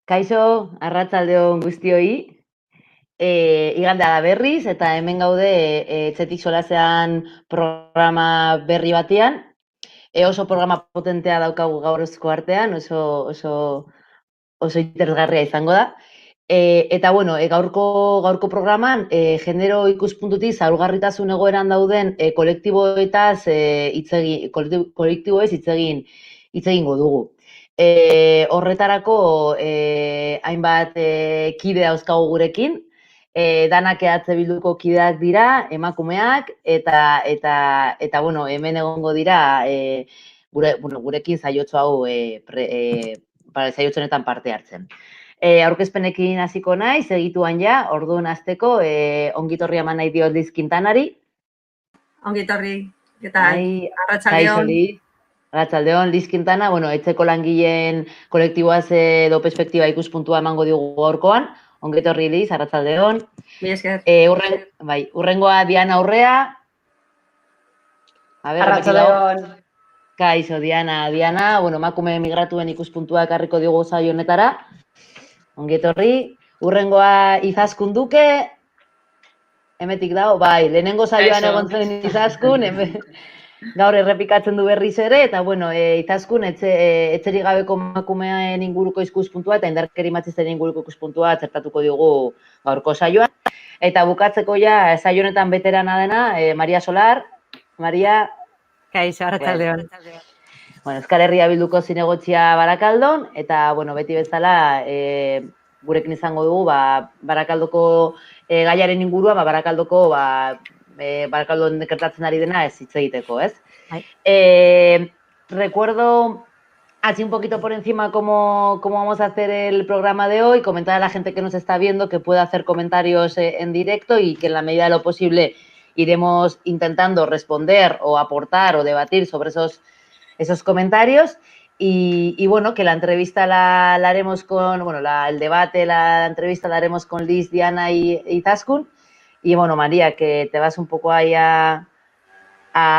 Kaixo, arratsaldeon guztioi. Igandea da berriz, eta hemen gaude etxetik solasean programa berri batean. Oso programa potentea daukagu gaur esku artean, oso interesgarria izango da. Eta bueno, gaurko programan, genero ikuspuntutik zaurgarritasun egoeran dauden kolektiboez hitz egingo dugu. Horretarako hainbat kide dauzkagu gurekin, danak EH Bilduko kideak dira, emakumeak, eta bueno, hemen egongo dira gurekin saiotxo hau saiotxo honetan parte hartzen. Aurkezpenekin hasiko naiz, segituan ja, orduan hasteko, ongitorri eman nahi diot Liz Quintanari. Ongitorri, eta arratsaldeon. Arratsaldeon, Liz Quintana, bueno, etxeko langileen kolektiboaz edo perspektiba ikuspuntua emango digu gaurkoan. Ongitorri, Liz, arratsaldeon. Mila esker. Urrengoa Diana Urrea. Arratsaldeon. Kaixo, Diana, bueno, emakume migratuen ikuspuntua ekarriko digu saio honetara. Ongetorri, urrengoa Izaskun Duke, hemetik dago, bai, lehenengo saioan egon zen Izaskun, gaur errepikatzen du berriz ere, eta bueno, Izaskun etxerik gabeko emakumeen inguruko ikuspuntua eta indarkeri matxisten inguruko ikuspuntua txertatuko digu gaurko saioan. Eta bukatzeko ja, saio honetan beterana dena, Maria Solar. Maria. Kaixo, arratsaldeon. Bueno, Euskal Herria Bilduko zinegotxia Barakaldon, eta, bueno, beti bezala, gurekin izango dugu, Barakaldoko gaiaren ingurua, Barakaldon gertatzen ari dena ez hitz egiteko, ez? Recuerdo así un poquito por encima cómo vamos a hacer el programa de hoy, comentar a la gente que nos está viendo que pueda hacer comentarios en directo y que en la medida de lo posible iremos intentando responder o aportar o debatir sobre esos comentarios y bueno, que la entrevista la haremos con, bueno, el debate, la entrevista la haremos con Liz, Diana y Izaskun. Y bueno, María, que te vas un poco ahí a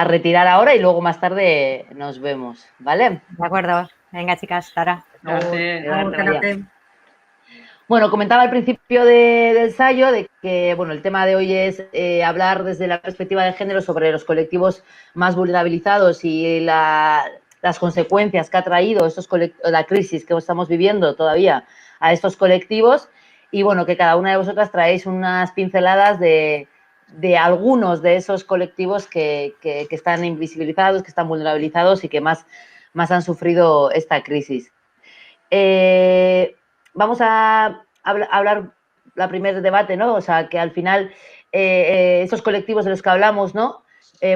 retirar ahora y luego más tarde nos vemos, ¿vale? De acuerdo. Venga, chicas, Sara. Bueno, comentaba al principio del ensayo de que, bueno, el tema de hoy es hablar desde la perspectiva de género sobre los colectivos más vulnerabilizados y las consecuencias que ha traído la crisis que estamos viviendo todavía a estos colectivos y, bueno, que cada una de vosotras traéis unas pinceladas de algunos de esos colectivos que están invisibilizados, que están vulnerabilizados y que más han sufrido esta crisis. Vamos a hablar la primer debate, ¿no? O sea, que al final esos colectivos de los que hablamos, ¿no?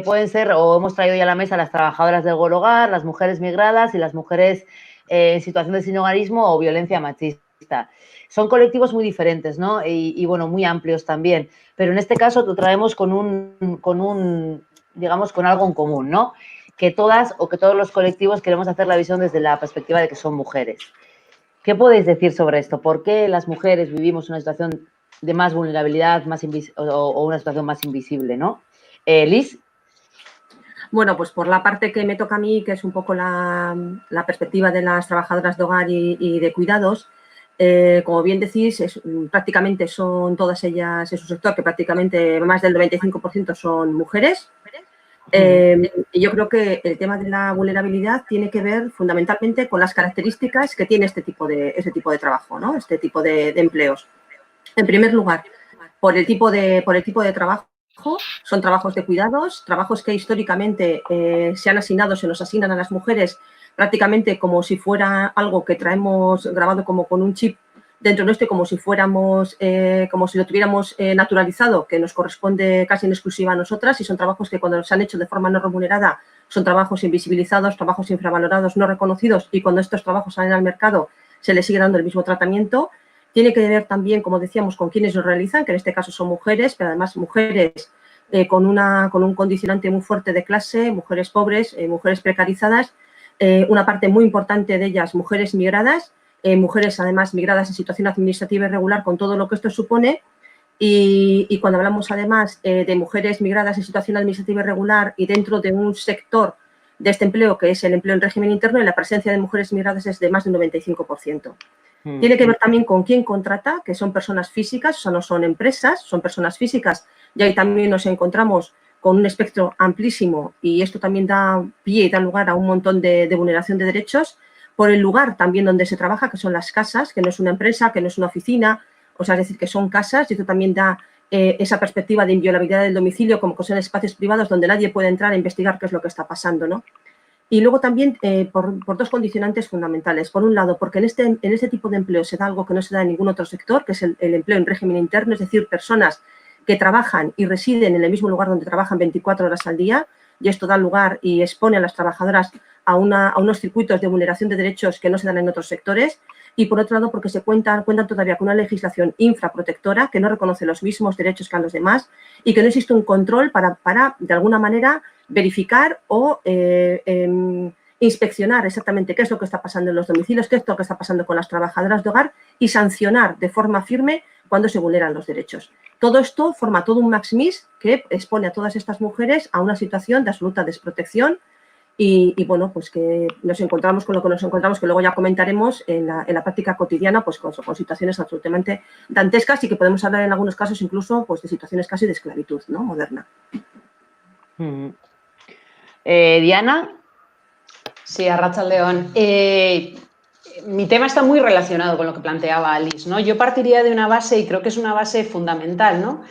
Pueden ser, o hemos traído ya a la mesa, las trabajadoras del hogar, las mujeres migradas y las mujeres en situación de sinhogarismo o violencia machista. Son colectivos muy diferentes, ¿no? Y bueno, muy amplios también. Pero en este caso lo traemos digamos, con algo en común, ¿no? Que todas o que todos los colectivos queremos hacer la visión desde la perspectiva de que son mujeres. ¿Qué podéis decir sobre esto? ¿Por qué las mujeres vivimos una situación de más vulnerabilidad o una situación más invisible, ¿no? Liz. Bueno, pues por la parte que me toca a mí, que es un poco la perspectiva de las trabajadoras de hogar y de cuidados, como bien decís, prácticamente son todas ellas, es un sector que prácticamente más del 95% son mujeres. Y yo creo que el tema de la vulnerabilidad tiene que ver fundamentalmente con las características que tiene este tipo de trabajo, ¿no? Este tipo de empleos. En primer lugar, por el tipo de trabajo, son trabajos de cuidados, trabajos que históricamente se nos asignan a las mujeres prácticamente como si fuera algo que traemos grabado como con un chip dentro nuestro, como si lo tuviéramos naturalizado, que nos corresponde casi en exclusiva a nosotras, y son trabajos que cuando se han hecho de forma no remunerada son trabajos invisibilizados, trabajos infravalorados, no reconocidos, y cuando estos trabajos salen al mercado se les sigue dando el mismo tratamiento. Tiene que ver también, como decíamos, con quienes lo realizan, que en este caso son mujeres, pero además mujeres con un condicionante muy fuerte de clase, mujeres pobres, mujeres precarizadas, una parte muy importante de ellas mujeres migradas, mujeres además migradas en situación administrativa irregular con todo lo que esto supone y cuando hablamos además de mujeres migradas en situación administrativa irregular y dentro de un sector de este empleo que es el empleo en régimen interno, la presencia de mujeres migradas es de más del 95%. Tiene que ver también con quién contrata, que son personas físicas, o sea, no son empresas, son personas físicas. Y ahí también nos encontramos con un espectro amplísimo y esto también da pie y da lugar a un montón de vulneración de derechos por el lugar también donde se trabaja, que son las casas, que no es una empresa, que no es una oficina, o sea, es decir, que son casas y esto también da esa perspectiva de inviolabilidad del domicilio como que son espacios privados donde nadie puede entrar a investigar qué es lo que está pasando, ¿no? Y luego también por dos condicionantes fundamentales. Por un lado, porque en este tipo de empleo se da algo que no se da en ningún otro sector, que es el empleo en régimen interno, es decir, personas que trabajan y residen en el mismo lugar donde trabajan 24 horas al día, y esto da lugar y expone a las trabajadoras a unos circuitos de vulneración de derechos que no se dan en otros sectores. Y por otro lado, porque se cuentan todavía con una legislación infraprotectora que no reconoce los mismos derechos que a los demás y que no existe un control para de alguna manera, verificar o inspeccionar exactamente qué es lo que está pasando en los domicilios, qué es lo que está pasando con las trabajadoras de hogar y sancionar de forma firme cuando se vulneran los derechos. Todo esto forma todo un maximis que expone a todas estas mujeres a una situación de absoluta desprotección y bueno, pues que nos encontramos con lo que nos encontramos, que luego ya comentaremos en la práctica cotidiana, pues con situaciones absolutamente dantescas y que podemos hablar en algunos casos incluso pues de situaciones casi de esclavitud, ¿no? Moderna. Diana. Sí, arratsaldeon. Mi tema está muy relacionado con lo que planteaba Alice, ¿no? Yo partiría de una base, y creo que es una base fundamental, ¿no?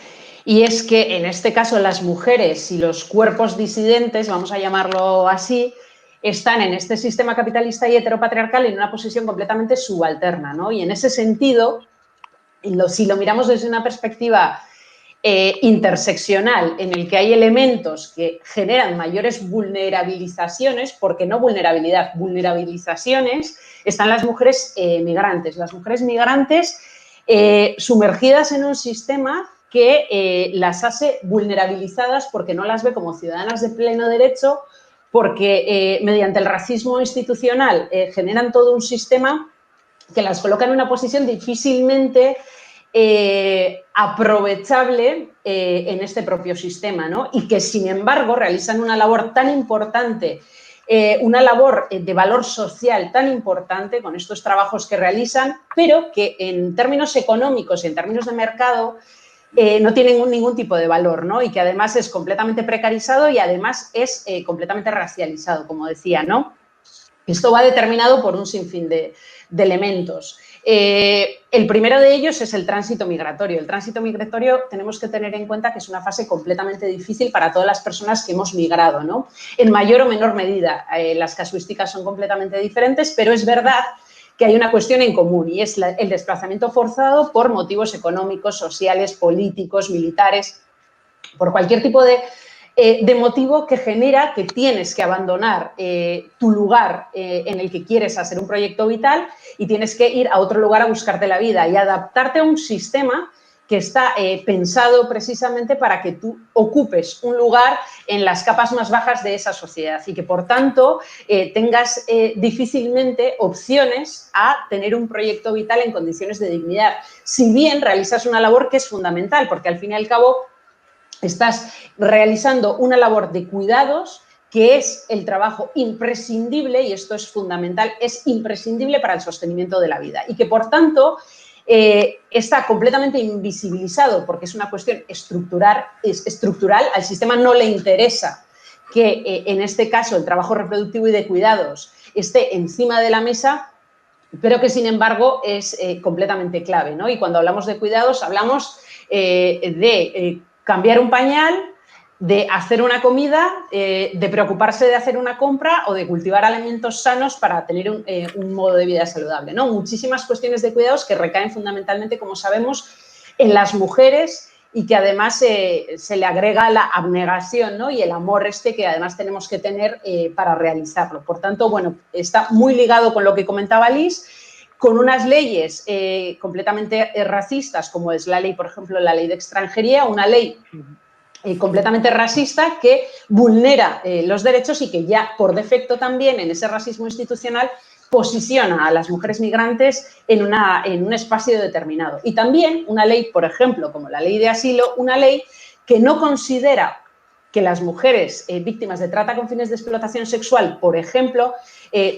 Y es que en este caso las mujeres y los cuerpos disidentes, vamos a llamarlo así, están en este sistema capitalista y heteropatriarcal en una posición completamente subalterna, ¿no? Y en ese sentido, si lo miramos desde una perspectiva interseccional, en el que hay elementos que generan mayores vulnerabilizaciones, porque no vulnerabilidad, vulnerabilizaciones, están las mujeres migrantes. Las mujeres migrantes sumergidas en un sistema que las hace vulnerabilizadas porque no las ve como ciudadanas de pleno derecho, porque mediante el racismo institucional generan todo un sistema que las coloca en una posición difícilmente aprovechable en este propio sistema, ¿no? Y que, sin embargo, realizan una labor tan importante, una labor de valor social tan importante con estos trabajos que realizan, pero que en términos económicos y en términos de mercado no tienen ningún tipo de valor, ¿no? Y que además es completamente precarizado y además es completamente racializado, como decía, ¿no? Esto va determinado por un sinfín de elementos. El primero de ellos es el tránsito migratorio. El tránsito migratorio tenemos que tener en cuenta que es una fase completamente difícil para todas las personas que hemos migrado, ¿no? En mayor o menor medida, las casuísticas son completamente diferentes, pero es verdad que hay una cuestión en común y es el desplazamiento forzado por motivos económicos, sociales, políticos, militares, por cualquier tipo de motivo que genera que tienes que abandonar tu lugar en el que quieres hacer un proyecto vital y tienes que ir a otro lugar a buscarte la vida y adaptarte a un sistema que está pensado precisamente para que tú ocupes un lugar en las capas más bajas de esa sociedad y que, por tanto, tengas difícilmente opciones a tener un proyecto vital en condiciones de dignidad, si bien realizas una labor que es fundamental, porque al fin y al cabo estás realizando una labor de cuidados que es el trabajo imprescindible, y esto es fundamental, es imprescindible para el sostenimiento de la vida y que, por tanto, está completamente invisibilizado porque es una cuestión estructural, al sistema no le interesa que en este caso el trabajo reproductivo y de cuidados esté encima de la mesa, pero que sin embargo es completamente clave, ¿no? Y cuando hablamos de cuidados hablamos de cambiar un pañal, de hacer una comida, de preocuparse de hacer una compra o de cultivar alimentos sanos para tener un modo de vida saludable, ¿no? Muchísimas cuestiones de cuidados que recaen fundamentalmente, como sabemos, en las mujeres y que además se le agrega la abnegación, ¿no? Y el amor que además tenemos que tener para realizarlo. Por tanto, bueno, está muy ligado con lo que comentaba Liz, con unas leyes completamente racistas, como es la ley, por ejemplo, la ley de extranjería, una ley completamente racista que vulnera los derechos y que ya por defecto también en ese racismo institucional posiciona a las mujeres migrantes en un espacio determinado. Y también una ley, por ejemplo, como la ley de asilo, una ley que no considera que las mujeres víctimas de trata con fines de explotación sexual, por ejemplo,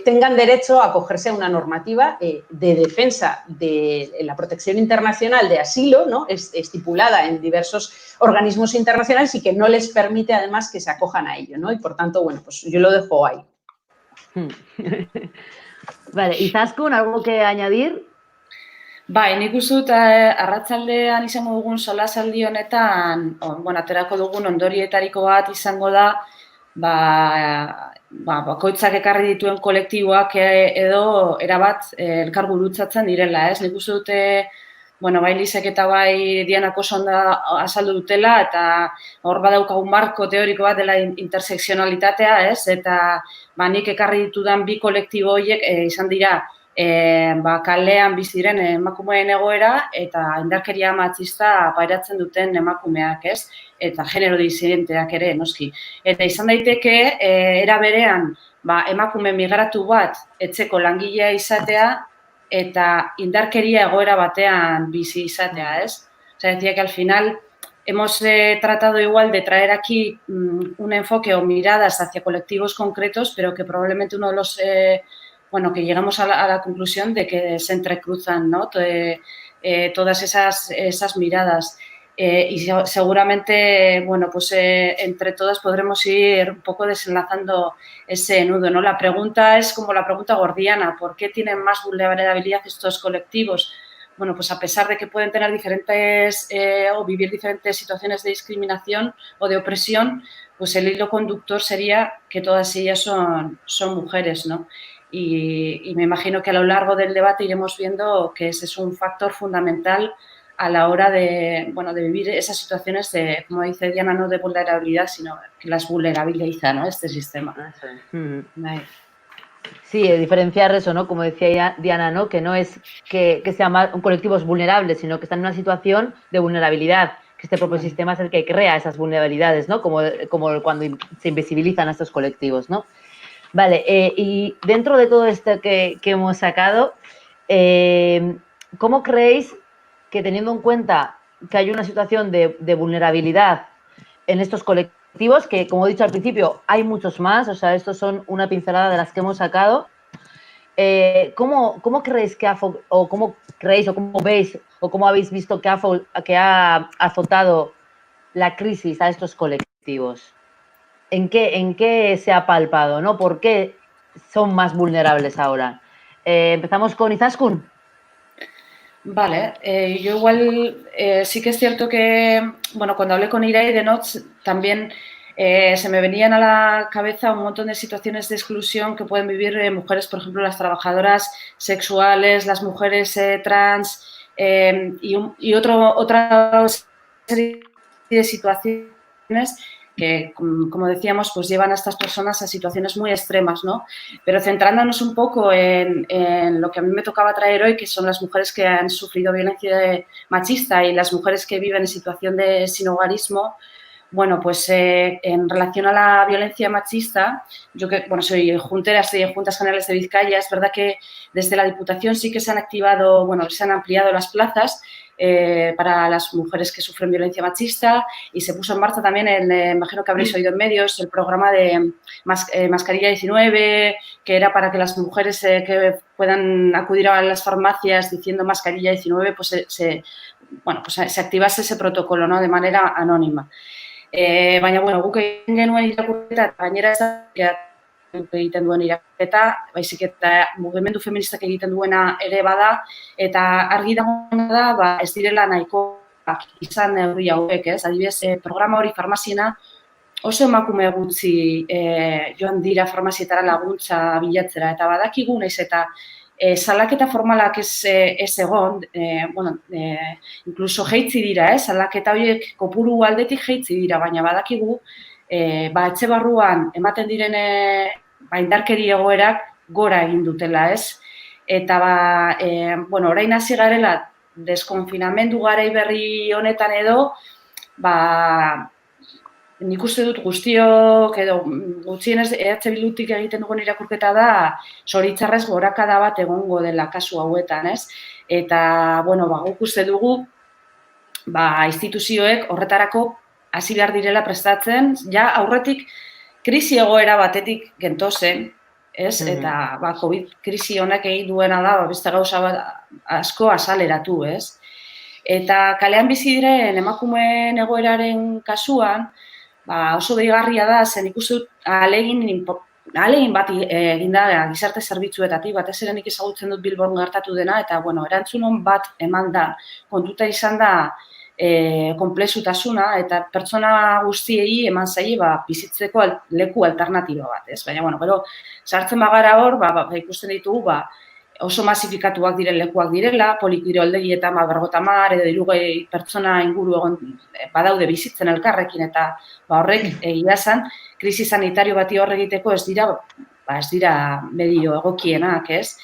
tengan derecho a acogerse a una normativa de defensa de la protección internacional de asilo, ¿no? Estipulada en diversos organismos internacionales y que no les permite además que se acojan a ello, ¿no? Y por tanto, bueno, pues yo lo dejo ahí. Vale, Izaskun, ¿algo que añadir? Bai, nik uste dut arratsaldean izango dugun solasaldi honetan, aterako dugun ondorietariko bat izango da, bakoitzak ekarri dituen kolektiboak edo erabat elkargurutzatzen direla, ez? Nik uste dute, bai Lisek eta bai Dianak oso ondo azaldu dutela, eta hor badaukagun marko teoriko bat dela intersekzionalitatea, ez? Eta nik ekarri ditudan bi kolektibo horiek izan dira, kalean biziren emakumeen egoera eta indarkeria matxista pairatzen duten emakumeak, ez? Eta genero disidenteak ere, noski. Eta izan daiteke, era berean, emakume migratu bat etxeko langilea izatea eta indarkeria egoera batean bizi izatea, ez? Osea, decía que al final hemos tratado igual de traer aquí un enfoque o miradas hacia colectivos concretos, pero que probablemente uno de los que llegamos a la conclusión de que se entrecruzan, ¿no? Todas esas miradas. Y seguramente, entre todas podremos ir un poco desenlazando ese nudo, ¿no? La pregunta es como la pregunta gordiana, ¿por qué tienen más vulnerabilidad estos colectivos? Bueno, pues a pesar de que pueden tener diferentes o vivir diferentes situaciones de discriminación o de opresión, pues el hilo conductor sería que todas ellas son mujeres, ¿no? Y me imagino que a lo largo del debate iremos viendo que ese es un factor fundamental a la hora de vivir esas situaciones de, como dice Diana, no de vulnerabilidad, sino que las vulnerabiliza, ¿no? Este sistema. Sí, diferenciar eso, ¿no? Como decía Diana, ¿no? Que no es que sean colectivos vulnerables, sino que están en una situación de vulnerabilidad, que este propio sistema es el que crea esas vulnerabilidades, ¿no? Como cuando se invisibilizan a estos colectivos, ¿no? Vale, y dentro de todo esto que hemos sacado, ¿cómo creéis que, teniendo en cuenta que hay una situación de vulnerabilidad en estos colectivos, que como he dicho al principio, hay muchos más, o sea, estos son una pincelada de las que hemos sacado, ¿cómo creéis o cómo veis, o cómo habéis visto que ha azotado la crisis a estos colectivos? ¿En qué se ha palpado, ¿no? ¿Por qué son más vulnerables ahora? Empezamos con Izaskun. Vale, yo igual sí que es cierto que, cuando hablé con Irai de Nots, también se me venían a la cabeza un montón de situaciones de exclusión que pueden vivir mujeres, por ejemplo, las trabajadoras sexuales, las mujeres trans y otra serie de situaciones que, como decíamos, pues llevan a estas personas a situaciones muy extremas, ¿no? Pero centrándonos un poco en lo que a mí me tocaba traer hoy, que son las mujeres que han sufrido violencia machista y las mujeres que viven en situación de sinhogarismo, pues en relación a la violencia machista, yo que, soy juntera, estoy en Juntas Generales de Vizcaya, es verdad que desde la Diputación sí que se han activado, se han ampliado las plazas para las mujeres que sufren violencia machista y se puso en marcha también, imagino que habréis oído en medios, el programa de Mascarilla 19, que era para que las mujeres que puedan acudir a las farmacias diciendo Mascarilla 19, pues se activase ese protocolo, ¿no? De manera anónima. Baina, guk egin genuen irakurketa, gainera egiten duen irakurketa, baizik eta mugimendu feministak egiten duena ere bada, eta argi dagoena da, ez direla nahikoak izan neurri hauek, ez? Adibidez, programa hori farmaziena oso emakume gutxi joan dira farmazietara laguntza bilatzera, eta badakigu naiz eta salaketa formalak ez egon, incluso jeitzi dira, salaketa horiek kopuru aldetik jeitzi dira, baina badakigu, etxe barruan ematen diren indarkeri egoerak gora egin dutela, ez? Eta, orain hasi garela, deskonfinamendu garai berri honetan edo, nik uste dut guztiok edo gutxienez EH Bildutik egiten dugun irakurketa da zoritxarrez gorakada bat egongo dela kasu hauetan, ez? Eta, guk uste dugu instituzioek horretarako hasi behar direla prestatzen, ja aurretik krisi egoera batetik gentozen, ez? Eta COVID krisi honek egin duena da, beste gauza asko azaleratu, ez? Eta kalean bizi diren emakumeen egoeraren kasuan, oso deigarria da, zen ikusten ahalegin bat egin da gizarte zerbitzuetatik, batez ere nik ezagutzen dut Bilbon gertatu dena, eta erantzunon bat eman da, kontuta izan da konplexutasuna, eta pertsona guztiei eman zaie bizitzeko leku alternatiba bat, ez? Baina, gero, sartzen bagara hor, ikusten ditugu, oso masifikatuak diren lekuak direla, polikiroldegitan 50 edo 60 pertsona inguru egon badaude bizitzen elkarrekin, eta horrek egia zen, krisi sanitario bati hor egiteko ez dira medio egokienak, ez?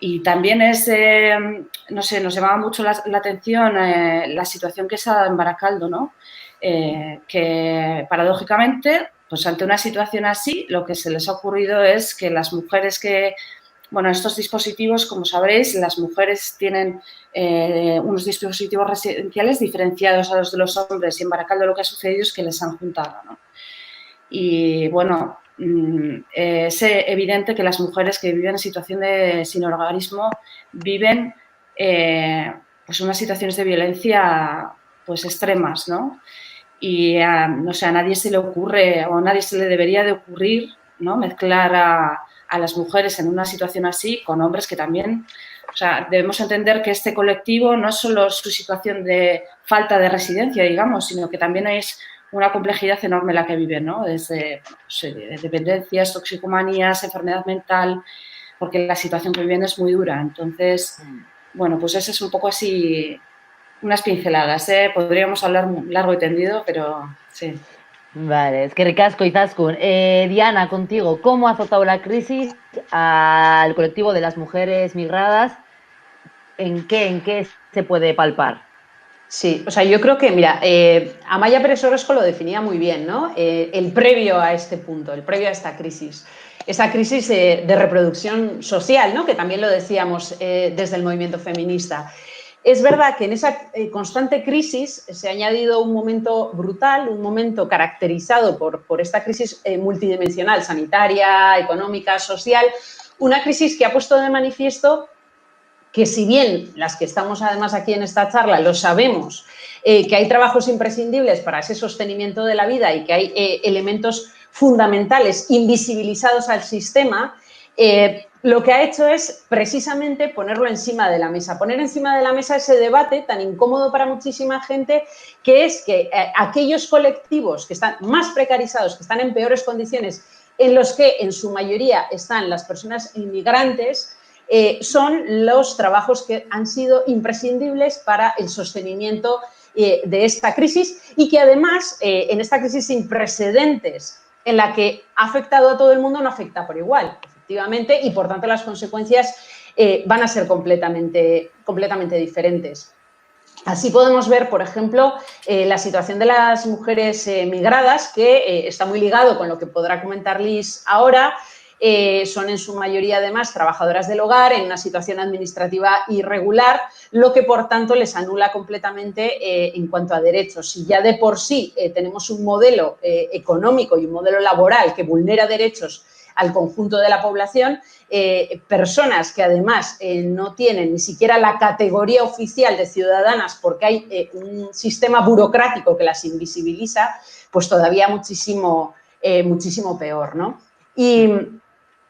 Y también no sé, nos llamaba mucho la atención la situación que se ha dado en Baracaldo, ¿no? Que paradójicamente, pues ante una situación así, lo que se les ha ocurrido es que las mujeres estos dispositivos, como sabréis, las mujeres tienen unos dispositivos residenciales diferenciados a los de los hombres, y en Baracaldo lo que ha sucedido es que les han juntado, ¿no? Y es evidente que las mujeres que viven en situación de sinhogarismo viven unas situaciones de violencia extremas, ¿no? Y no sé, a nadie se le ocurre o a nadie se le debería de ocurrir, ¿no?, mezclar a las mujeres en una situación así con hombres que también, debemos entender que este colectivo no es solo su situación de falta de residencia, digamos, sino que también es una complejidad enorme la que viven, ¿no? Desde dependencias, toxicomanías, enfermedad mental, porque la situación que viven es muy dura. Entonces, pues ese es un poco así, unas pinceladas, ¿eh? Podríamos hablar largo y tendido, pero sí. Vale, es que ricasco, Izaskun. Diana, contigo, ¿cómo ha azotado la crisis al colectivo de las mujeres migradas? ¿En qué se puede palpar? Sí, yo creo que, mira, Amaia Pérez Orozco lo definía muy bien, ¿no? El previo a este punto, el previo a esta crisis. Esa crisis de reproducción social, ¿no?, que también lo decíamos desde el movimiento feminista. Es verdad que en esa constante crisis se ha añadido un momento brutal, un momento caracterizado por esta crisis multidimensional, sanitaria, económica, social, una crisis que ha puesto de manifiesto que, si bien las que estamos además aquí en esta charla lo sabemos, que hay trabajos imprescindibles para ese sostenimiento de la vida y que hay elementos fundamentales invisibilizados al sistema, lo que ha hecho es precisamente ponerlo encima de la mesa, poner encima de la mesa ese debate tan incómodo para muchísima gente, que es que aquellos colectivos que están más precarizados, que están en peores condiciones, en los que en su mayoría están las personas inmigrantes, son los trabajos que han sido imprescindibles para el sostenimiento de esta crisis, y que además en esta crisis sin precedentes en la que ha afectado a todo el mundo no afecta por igual, efectivamente, y por tanto las consecuencias van a ser completamente diferentes. Así podemos ver, por ejemplo, la situación de las mujeres migradas, que está muy ligado con lo que podrá comentar Liz ahora. Son en su mayoría, además, trabajadoras del hogar en una situación administrativa irregular, lo que, por tanto, les anula completamente en cuanto a derechos. Si ya de por sí tenemos un modelo económico y un modelo laboral que vulnera derechos al conjunto de la población, personas que además no tienen ni siquiera la categoría oficial de ciudadanas porque hay un sistema burocrático que las invisibiliza, pues todavía muchísimo peor, ¿no? Y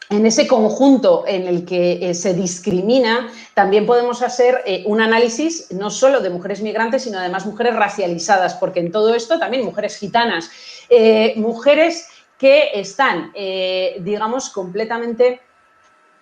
en ese conjunto en el que se discrimina, también podemos hacer un análisis no solo de mujeres migrantes, sino además mujeres racializadas, porque en todo esto también mujeres gitanas, mujeres que están, digamos, completamente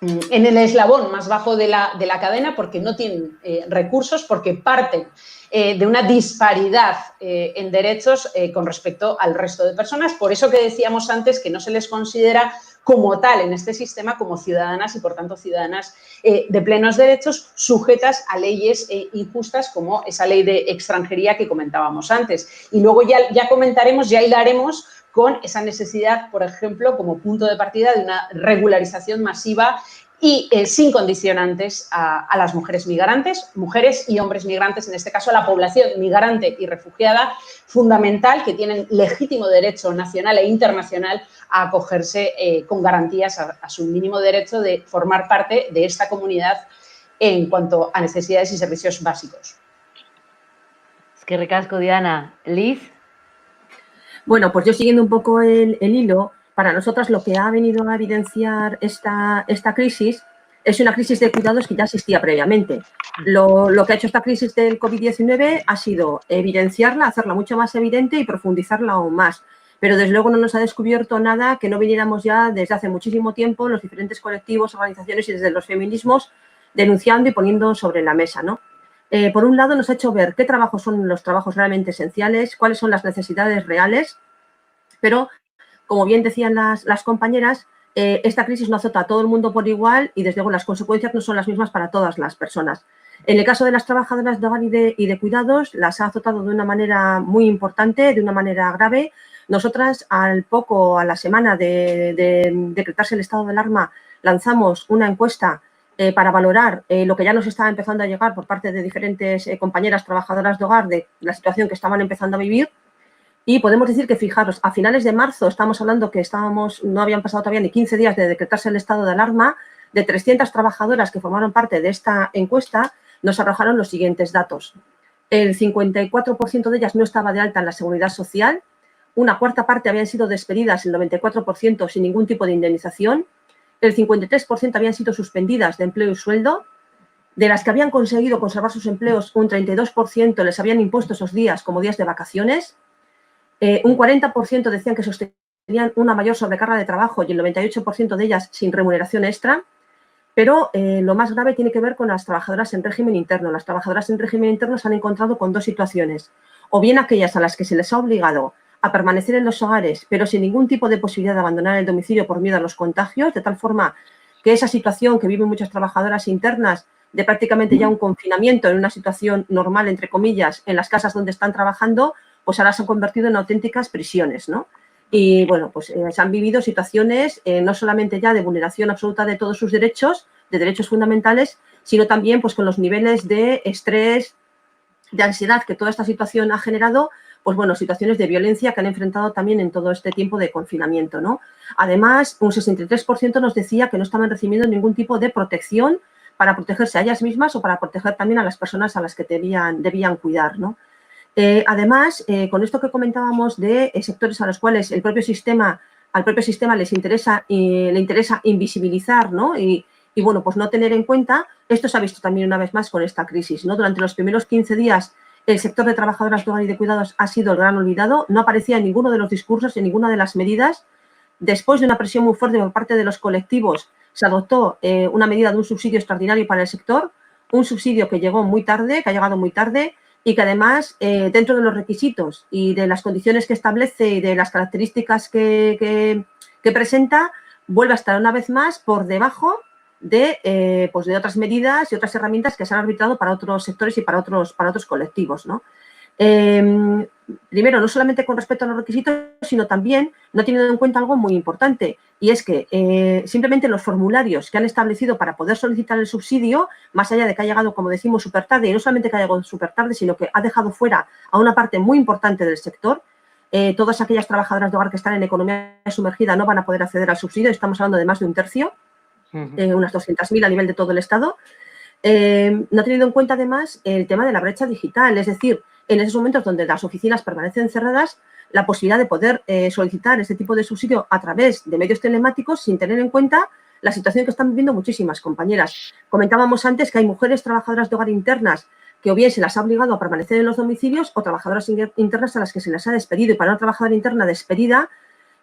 en el eslabón más bajo de la cadena, porque no tienen recursos, porque parten de una disparidad en derechos con respecto al resto de personas. Por eso que decíamos antes que no se les considera como tal en este sistema como ciudadanas y, por tanto, ciudadanas de plenos derechos, sujetas a leyes injustas como esa ley de extranjería que comentábamos antes. Y luego ya comentaremos, ya hilaremos con esa necesidad, por ejemplo, como punto de partida de una regularización masiva y sin condicionantes a las mujeres migrantes, mujeres y hombres migrantes, en este caso la población migrante y refugiada, fundamental, que tienen legítimo derecho nacional e internacional a acogerse con garantías a su mínimo derecho de formar parte de esta comunidad en cuanto a necesidades y servicios básicos. Es que ricasco, Diana. Liz. Bueno, pues yo siguiendo un poco el hilo, para nosotras lo que ha venido a evidenciar esta crisis es una crisis de cuidados que ya existía previamente. Lo que ha hecho esta crisis del COVID-19 ha sido evidenciarla, hacerla mucho más evidente y profundizarla aún más. Pero desde luego no nos ha descubierto nada que no viniéramos ya desde hace muchísimo tiempo los diferentes colectivos, organizaciones y desde los feminismos denunciando y poniendo sobre la mesa, ¿no? Por un lado, nos ha hecho ver qué trabajos son los trabajos realmente esenciales, cuáles son las necesidades reales, pero, como bien decían las compañeras, esta crisis no azota a todo el mundo por igual y, desde luego, las consecuencias no son las mismas para todas las personas. En el caso de las trabajadoras de hogar y de cuidados, las ha azotado de una manera muy importante, de una manera grave. Nosotras, a la semana de decretarse el estado de alarma, lanzamos una encuesta para valorar lo que ya nos estaba empezando a llegar por parte de diferentes compañeras trabajadoras de hogar de la situación que estaban empezando a vivir. Y podemos decir que, fijaros, a finales de marzo estamos hablando que no habían pasado todavía ni 15 días de decretarse el estado de alarma. De 300 trabajadoras que formaron parte de esta encuesta, nos arrojaron los siguientes datos. El 54% de ellas no estaba de alta en la Seguridad Social, una cuarta parte habían sido despedidas, el 94% sin ningún tipo de indemnización, el 53% habían sido suspendidas de empleo y sueldo, de las que habían conseguido conservar sus empleos, un 32% les habían impuesto esos días como días de vacaciones, un 40% decían que sostenían una mayor sobrecarga de trabajo y el 98% de ellas sin remuneración extra. Pero lo más grave tiene que ver con las trabajadoras en régimen interno. Las trabajadoras en régimen interno se han encontrado con dos situaciones. O bien aquellas a las que se les ha obligado a permanecer en los hogares, pero sin ningún tipo de posibilidad de abandonar el domicilio por miedo a los contagios, de tal forma que esa situación que viven muchas trabajadoras internas de prácticamente ya un confinamiento en una situación normal, entre comillas, en las casas donde están trabajando, pues ahora se han convertido en auténticas prisiones, ¿no? Y, bueno, pues se han vivido situaciones no solamente ya de vulneración absoluta de todos sus derechos, de derechos fundamentales, sino también pues con los niveles de estrés, de ansiedad que toda esta situación ha generado, pues bueno, situaciones de violencia que han enfrentado también en todo este tiempo de confinamiento, ¿no? Además, un 63% nos decía que no estaban recibiendo ningún tipo de protección para protegerse a ellas mismas o para proteger también a las personas a las que debían cuidar, ¿no? Además, con esto que comentábamos de sectores a los cuales al propio sistema le interesa invisibilizar, ¿no? Y bueno, pues no tener en cuenta, esto se ha visto también una vez más con esta crisis, ¿no? Durante los primeros 15 días, el sector de trabajadoras de hogar y de cuidados ha sido el gran olvidado, no aparecía en ninguno de los discursos, en ninguna de las medidas. Después de una presión muy fuerte por parte de los colectivos, se adoptó una medida de un subsidio extraordinario para el sector, un subsidio que llegó muy tarde, que ha llegado muy tarde, y que además, dentro de los requisitos y de las condiciones que establece y de las características que presenta, vuelve a estar una vez más por debajo de otras medidas y otras herramientas que se han arbitrado para otros sectores y para otros colectivos, ¿no? Primero, no solamente con respecto a los requisitos, sino también no teniendo en cuenta algo muy importante, y es que simplemente los formularios que han establecido para poder solicitar el subsidio, más allá de que ha llegado, como decimos, súper tarde, y no solamente que ha llegado súper tarde, sino que ha dejado fuera a una parte muy importante del sector, todas aquellas trabajadoras de hogar que están en economía sumergida no van a poder acceder al subsidio, estamos hablando de más de un tercio, unas 200.000 a nivel de todo el Estado. No teniendo en cuenta, además, el tema de la brecha digital, es decir, en esos momentos donde las oficinas permanecen cerradas, la posibilidad de poder solicitar este tipo de subsidio a través de medios telemáticos sin tener en cuenta la situación que están viviendo muchísimas compañeras. Comentábamos antes que hay mujeres trabajadoras de hogar internas que o bien se las ha obligado a permanecer en los domicilios o trabajadoras internas a las que se les ha despedido. Y para una trabajadora interna despedida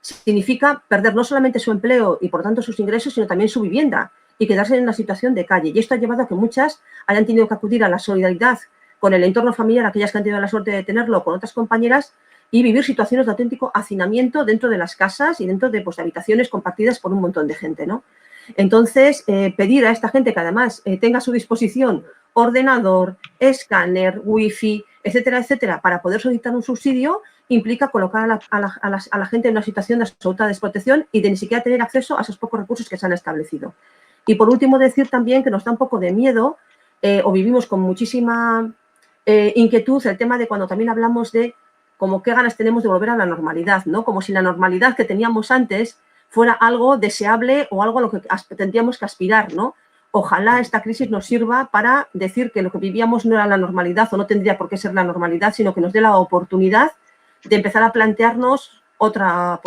significa perder no solamente su empleo y, por tanto, sus ingresos, sino también su vivienda y quedarse en una situación de calle. Y esto ha llevado a que muchas hayan tenido que acudir a la solidaridad con el entorno familiar, aquellas que han tenido la suerte de tenerlo, con otras compañeras, y vivir situaciones de auténtico hacinamiento dentro de las casas y dentro de habitaciones compartidas por un montón de gente, ¿no? Entonces, pedir a esta gente que además tenga a su disposición ordenador, escáner, wifi, etcétera, etcétera, para poder solicitar un subsidio, implica colocar a la gente en una situación de absoluta desprotección y de ni siquiera tener acceso a esos pocos recursos que se han establecido. Y por último, decir también que nos da un poco de miedo o vivimos con muchísima inquietud el tema de cuando también hablamos de como qué ganas tenemos de volver a la normalidad, ¿no? Como si la normalidad que teníamos antes fuera algo deseable o algo a lo que tendríamos que aspirar, ¿no? Ojalá esta crisis nos sirva para decir que lo que vivíamos no era la normalidad o no tendría por qué ser la normalidad, sino que nos dé la oportunidad de empezar a plantearnos otra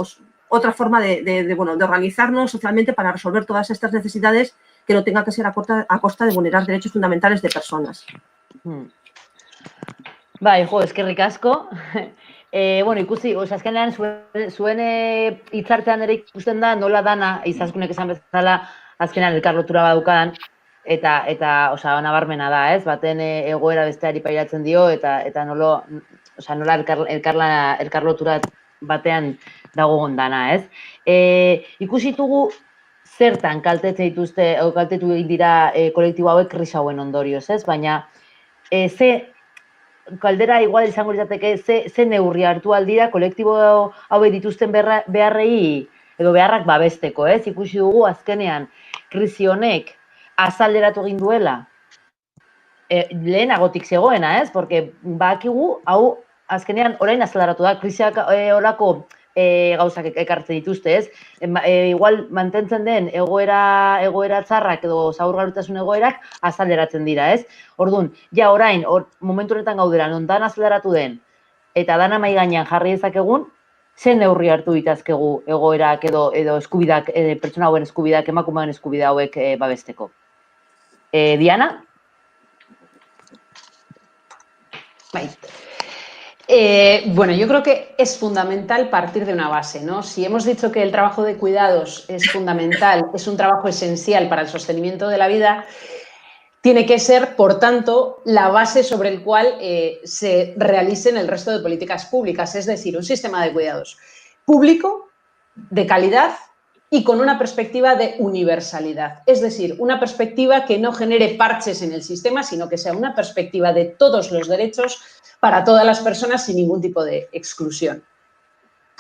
forma de organizarnos socialmente para resolver todas estas necesidades que no tenga que ser a costa de vulnerar derechos fundamentales de personas. Bai, jo, eskerrik asko. Bueno, ikusi, azkenean zuen hitzartzean ere ikusten da nola dana, Izaskunek esan bezala, azkenean elkarlotura badukadan, eta nabarmena da, ez? Baten egoera besteari pairatzen dio, eta nola elkarlotura batean dago gondana, ez? Ikusitugu zertan kaltetzen dituzte, kaltetu egin dira kolektibo hauek krisi hauen ondorioz, ez? Baina, kaldera igual izango litzateke, ze neurri hartu aldira kolektibo hauek dituzten beharrei edo beharrak babesteko, ez? Ikusi dugu azkenean krisi honek azaleratu egin duela lehenagotik zegoena, ez? Porque bakigu, hau azkenean orain azaleratu da, krisiak horako gauzak ekartzen dituzte, ez? Igual mantentzen den egoera txarrak edo zaurgarritasun egoerak azaleratzen dira, ez? Orduan, ja orain, momentu honetan gaudera, non dan azaleratu den, eta dana mahai gainean jarri dezakegun, zen neurri hartu ditazkegu egoerak edo eskubidak, pertsona hauen eskubidak, emakumeen eskubide hauek babesteko. Diana? Bai. Bueno, yo creo que es fundamental partir de una base, ¿no? Si hemos dicho que el trabajo de cuidados es fundamental, es un trabajo esencial para el sostenimiento de la vida, tiene que ser, por tanto, la base sobre el cual se realicen el resto de políticas públicas, es decir, un sistema de cuidados público, de calidad y con una perspectiva de universalidad, es decir, una perspectiva que no genere parches en el sistema, sino que sea una perspectiva de todos los derechos para todas las personas sin ningún tipo de exclusión.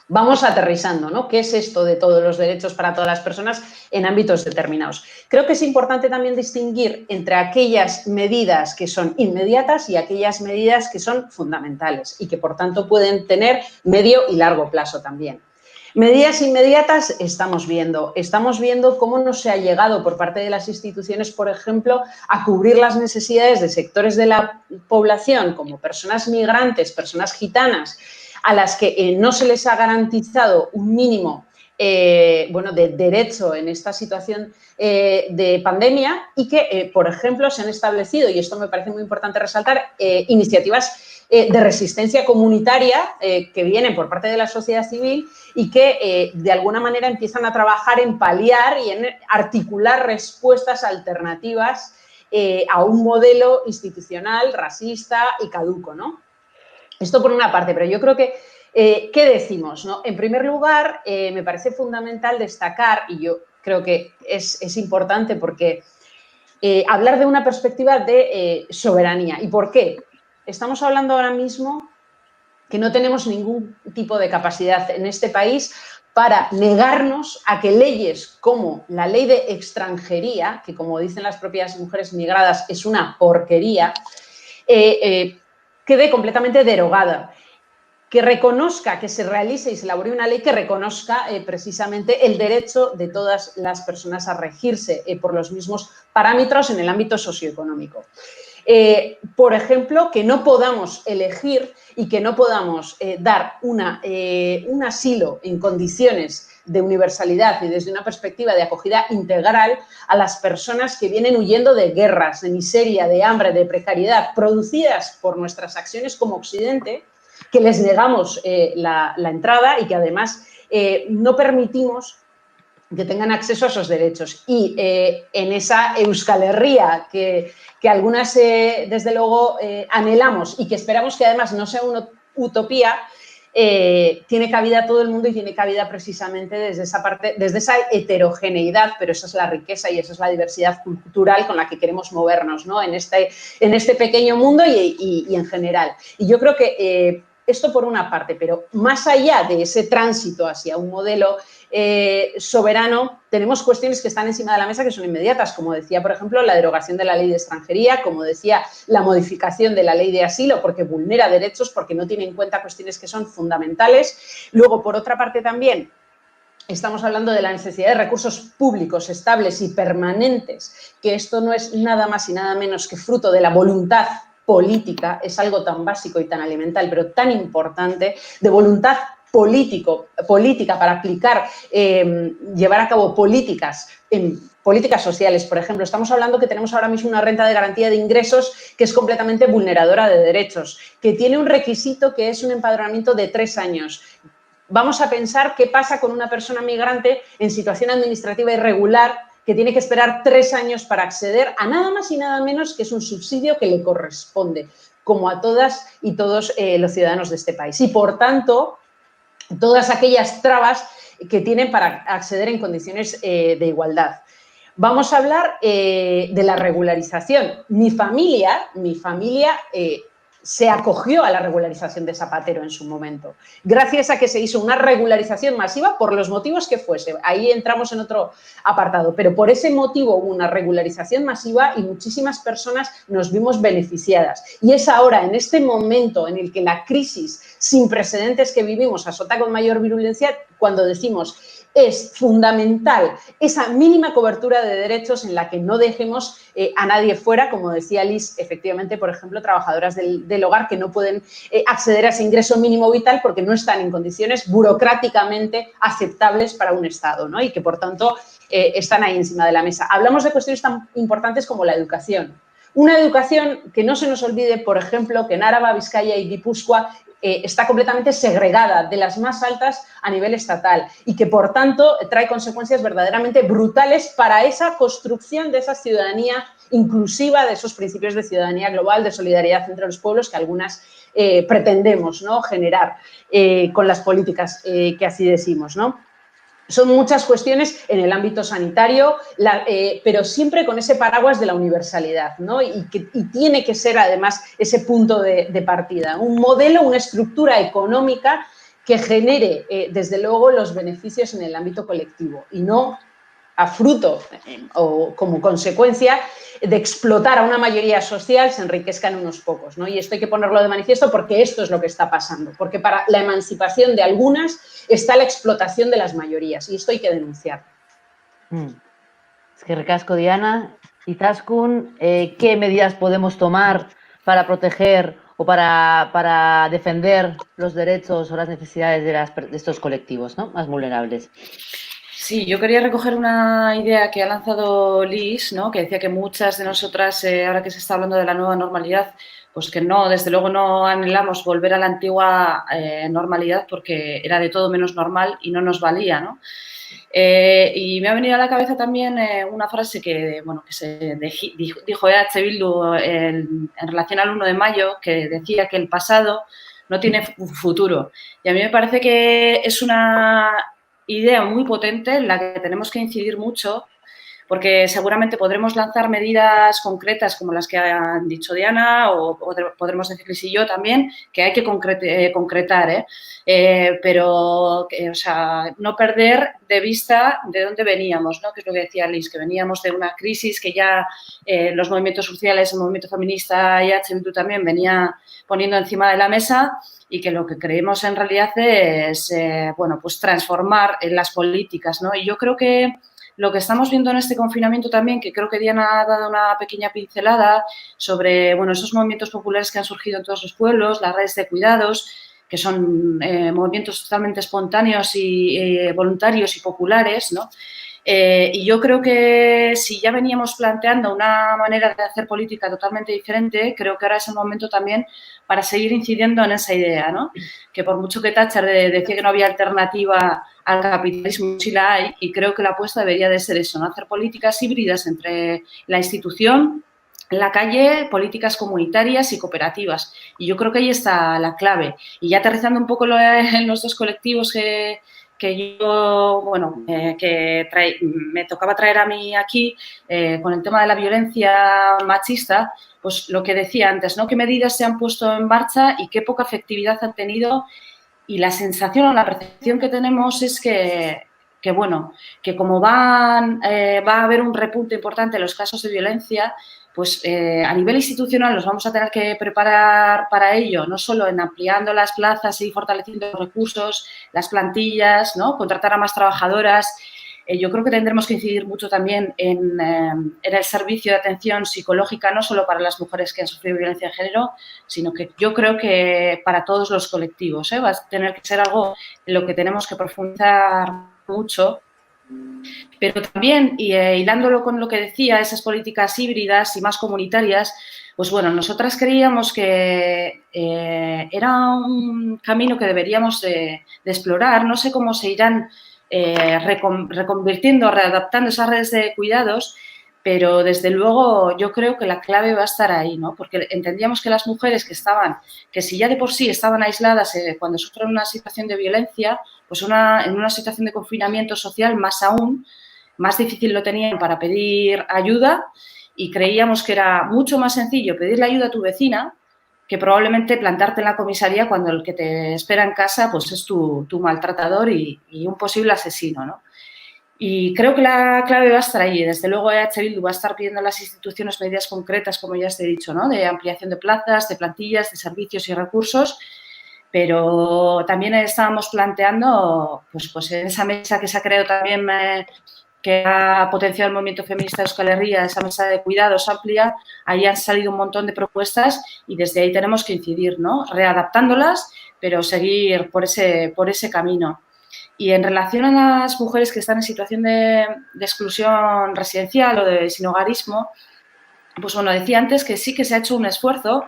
Vamos aterrizando, ¿no? ¿Qué es esto de todos los derechos para todas las personas en ámbitos determinados? Creo que es importante también distinguir entre aquellas medidas que son inmediatas y aquellas medidas que son fundamentales y que, por tanto, pueden tener medio y largo plazo también. Medidas inmediatas estamos viendo cómo no se ha llegado por parte de las instituciones, por ejemplo, a cubrir las necesidades de sectores de la población, como personas migrantes, personas gitanas, a las que no se les ha garantizado un mínimo de derecho en esta situación de pandemia y que, por ejemplo, se han establecido, y esto me parece muy importante resaltar, iniciativas de resistencia comunitaria que vienen por parte de la sociedad civil y que de alguna manera empiezan a trabajar en paliar y en articular respuestas alternativas a un modelo institucional racista y caduco, ¿no? Esto por una parte, pero yo creo que, ¿qué decimos, no? En primer lugar, me parece fundamental destacar, y yo creo que es importante porque hablar de una perspectiva de soberanía. ¿Y por qué? Estamos hablando ahora mismo que no tenemos ningún tipo de capacidad en este país para negarnos a que leyes como la ley de extranjería, que como dicen las propias mujeres migradas es una porquería, quede completamente derogada, que reconozca, que se realice y se elabore una ley que reconozca precisamente el derecho de todas las personas a regirse por los mismos parámetros en el ámbito socioeconómico. Por ejemplo, que no podamos elegir y que no podamos dar un asilo en condiciones de universalidad y desde una perspectiva de acogida integral a las personas que vienen huyendo de guerras, de miseria, de hambre, de precariedad, producidas por nuestras acciones como Occidente, que les negamos la entrada y que además no permitimos que tengan acceso a esos derechos. Y en esa Euskal Herria que algunas, desde luego, anhelamos y que esperamos que además no sea una utopía, tiene cabida todo el mundo y tiene cabida precisamente desde esa parte, desde esa heterogeneidad, pero esa es la riqueza y esa es la diversidad cultural con la que queremos movernos, ¿no? en este pequeño mundo y en general. Y yo creo que esto por una parte, pero más allá de ese tránsito hacia un modelo soberano, tenemos cuestiones que están encima de la mesa que son inmediatas, como decía, por ejemplo, la derogación de la ley de extranjería, como decía, la modificación de la ley de asilo, porque vulnera derechos, porque no tiene en cuenta cuestiones que son fundamentales. Luego, por otra parte, también estamos hablando de la necesidad de recursos públicos estables y permanentes, que esto no es nada más y nada menos que fruto de la voluntad política, es algo tan básico y tan elemental, pero tan importante, de voluntad política para aplicar, llevar a cabo políticas sociales, por ejemplo. Estamos hablando que tenemos ahora mismo una renta de garantía de ingresos que es completamente vulneradora de derechos, que tiene un requisito que es un empadronamiento de 3 años. Vamos a pensar qué pasa con una persona migrante en situación administrativa irregular que tiene que esperar 3 años para acceder a nada más y nada menos que es un subsidio que le corresponde, como a todas y todos los ciudadanos de este país. Y, por tanto, todas aquellas trabas que tienen para acceder en condiciones de igualdad. Vamos a hablar de la regularización. Mi familia se acogió a la regularización de Zapatero en su momento, gracias a que se hizo una regularización masiva por los motivos que fuese. Ahí entramos en otro apartado, pero por ese motivo hubo una regularización masiva y muchísimas personas nos vimos beneficiadas. Y es ahora, en este momento en el que la crisis sin precedentes que vivimos azota con mayor virulencia, cuando decimos es fundamental esa mínima cobertura de derechos en la que no dejemos a nadie fuera, como decía Liz, efectivamente, por ejemplo, trabajadoras del hogar que no pueden acceder a ese ingreso mínimo vital porque no están en condiciones burocráticamente aceptables para un Estado, ¿no? Y que, por tanto, están ahí encima de la mesa. Hablamos de cuestiones tan importantes como la educación. Una educación que no se nos olvide, por ejemplo, que en Áraba, Vizcaya y Guipúzcoa está completamente segregada, de las más altas a nivel estatal, y que, por tanto, trae consecuencias verdaderamente brutales para esa construcción de esa ciudadanía inclusiva, de esos principios de ciudadanía global, de solidaridad entre los pueblos que algunas pretendemos, ¿no?, generar con las políticas que así decimos, ¿no? Son muchas cuestiones en el ámbito sanitario, pero siempre con ese paraguas de la universalidad, ¿no? Y tiene que ser, además, ese punto de partida. Un modelo, una estructura económica que genere, desde luego, los beneficios en el ámbito colectivo y no a fruto o como consecuencia de explotar a una mayoría social se enriquezcan unos pocos, ¿no? Y esto hay que ponerlo de manifiesto porque esto es lo que está pasando, porque para la emancipación de algunas está la explotación de las mayorías y esto hay que denunciar. Es que recasco, Diana. Izaskun, ¿qué medidas podemos tomar para proteger o para defender los derechos o las necesidades de estos colectivos, ¿no?, más vulnerables? Sí, yo quería recoger una idea que ha lanzado Liz, ¿no?, que decía que muchas de nosotras, ahora que se está hablando de la nueva normalidad, pues que no, desde luego no anhelamos volver a la antigua normalidad porque era de todo menos normal y no nos valía, ¿no? Y me ha venido a la cabeza también una frase que, bueno, que se dijo EH Bildu en relación al 1 de mayo, que decía que el pasado no tiene futuro. Y a mí me parece que es una idea muy potente en la que tenemos que incidir mucho, porque seguramente podremos lanzar medidas concretas como las que han dicho Diana o podremos decir Liz y yo también, que hay que concretar, pero o sea, no perder de vista de dónde veníamos, ¿no?, que es lo que decía Liz, que veníamos de una crisis que ya los movimientos sociales, el movimiento feminista y Bildu también venía poniendo encima de la mesa y que lo que creemos en realidad es, bueno, pues transformar las políticas, ¿no? Y yo creo que lo que estamos viendo en este confinamiento también, que creo que Diana ha dado una pequeña pincelada sobre, bueno, esos movimientos populares que han surgido en todos los pueblos, las redes de cuidados, que son movimientos totalmente espontáneos y voluntarios y populares, ¿no? Y yo creo que si ya veníamos planteando una manera de hacer política totalmente diferente, creo que ahora es el momento también para seguir incidiendo en esa idea, ¿no? Que por mucho que Thatcher decía que no había alternativa al capitalismo, sí la hay, y creo que la apuesta debería de ser eso, ¿no? Hacer políticas híbridas entre la institución, la calle, políticas comunitarias y cooperativas. Y yo creo que ahí está la clave. Y ya aterrizando un poco en los dos colectivos que yo, bueno, me tocaba traer a mí aquí con el tema de la violencia machista, pues lo que decía antes, ¿no? ¿Qué medidas se han puesto en marcha y qué poca efectividad han tenido? Y la sensación o la percepción que tenemos es que bueno, que como va a haber un repunte importante en los casos de violencia, pues a nivel institucional nos vamos a tener que preparar para ello, no solo en ampliando las plazas y fortaleciendo los recursos, las plantillas, ¿no? Contratar a más trabajadoras. Yo creo que tendremos que incidir mucho también en el servicio de atención psicológica, no solo para las mujeres que han sufrido violencia de género, sino que yo creo que para todos los colectivos, va a tener que ser algo en lo que tenemos que profundizar mucho. Pero también, hilándolo con lo que decía, esas políticas híbridas y más comunitarias, pues bueno, nosotras creíamos que era un camino que deberíamos de explorar. No sé cómo se irán reconvirtiendo, readaptando esas redes de cuidados, pero desde luego yo creo que la clave va a estar ahí, ¿no? Porque entendíamos que las mujeres que si ya de por sí estaban aisladas cuando sufren una situación de violencia, pues en una situación de confinamiento social más aún, más difícil lo tenían para pedir ayuda, y creíamos que era mucho más sencillo pedirle ayuda a tu vecina que probablemente plantarte en la comisaría cuando el que te espera en casa pues es tu maltratador y un posible asesino, ¿no? Y creo que la clave va a estar ahí. Desde luego EH Bildu va a estar pidiendo a las instituciones medidas concretas, como ya os he dicho, ¿no? De ampliación de plazas, de plantillas, de servicios y recursos, pero también estábamos planteando, pues en esa mesa que se ha creado también, que ha potenciado el movimiento feminista de Euskal Herria, esa mesa de cuidados amplia, ahí han salido un montón de propuestas y desde ahí tenemos que incidir, ¿no? Readaptándolas, pero seguir por ese camino. Y en relación a las mujeres que están en situación de exclusión residencial o de sinhogarismo, pues bueno, decía antes que sí que se ha hecho un esfuerzo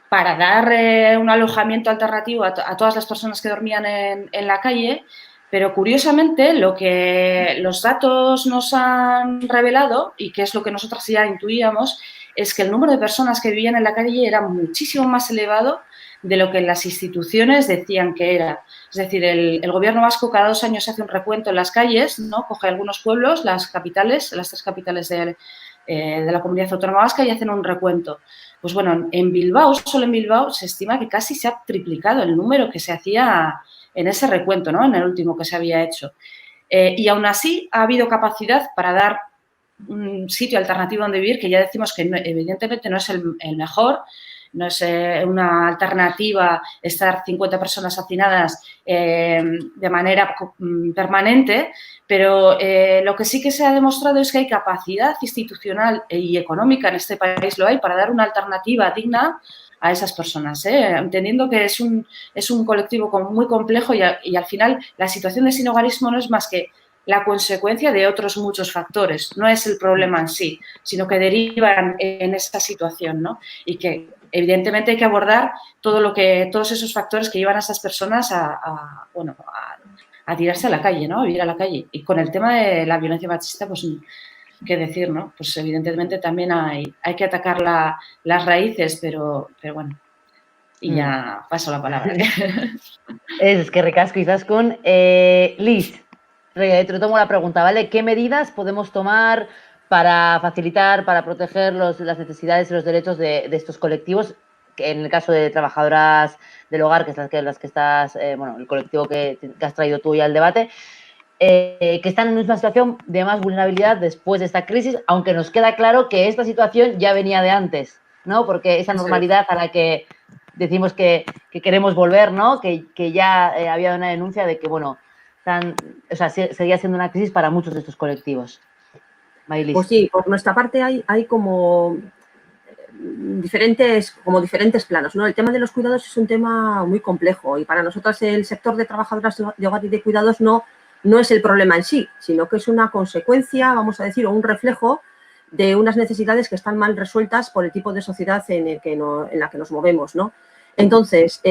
para dar un alojamiento alternativo a todas las personas que dormían en la calle, pero curiosamente lo que los datos nos han revelado, y que es lo que nosotras ya intuíamos, es que el número de personas que vivían en la calle era muchísimo más elevado de lo que las instituciones decían que era. Es decir, el Gobierno vasco cada 2 años hace un recuento en las calles, ¿no? Coge algunos pueblos, las capitales, las 3 capitales de la Comunidad Autónoma Vasca, y hacen un recuento. Pues bueno, en Bilbao, solo en Bilbao, se estima que casi se ha triplicado el número que se hacía en ese recuento, ¿no? En el último que se había hecho. Y aún así ha habido capacidad para dar un sitio alternativo donde vivir, que ya decimos que evidentemente no es el mejor, no es una alternativa estar 50 personas hacinadas de manera permanente, pero lo que sí que se ha demostrado es que hay capacidad institucional y económica, en este país lo hay, para dar una alternativa digna a esas personas, entendiendo que es un colectivo muy complejo y al final la situación de sinhogarismo no es más que la consecuencia de otros muchos factores, no es el problema en sí, sino que derivan en esa situación, ¿no? Y que evidentemente hay que abordar todos esos factores que llevan a esas personas a tirarse a la calle, ¿no? A vivir a la calle. Y con el tema de la violencia machista, pues qué decir, ¿no? Pues evidentemente también hay que atacar las raíces, pero bueno, y ya paso la palabra. Es que ricasco, Izaskun. Liz, te retomo la pregunta, ¿vale? ¿Qué medidas podemos tomar para facilitar, para proteger las necesidades y los derechos de estos colectivos? Que en el caso de trabajadoras del hogar, que es las que estás, el colectivo que has traído tú ya al debate, que están en una situación de más vulnerabilidad después de esta crisis, aunque nos queda claro que esta situación ya venía de antes, ¿no? Porque esa normalidad a la que decimos que queremos volver, ¿no? Que ya había una denuncia de que, seguía siendo una crisis para muchos de estos colectivos. Maylis. Pues sí, por nuestra parte hay como diferentes planos, ¿no? El tema de los cuidados es un tema muy complejo y para nosotros el sector de trabajadoras de hogar y de cuidados no es el problema en sí, sino que es una consecuencia, vamos a decir, o un reflejo de unas necesidades que están mal resueltas por el tipo de sociedad en la que nos movemos, ¿no? Entonces,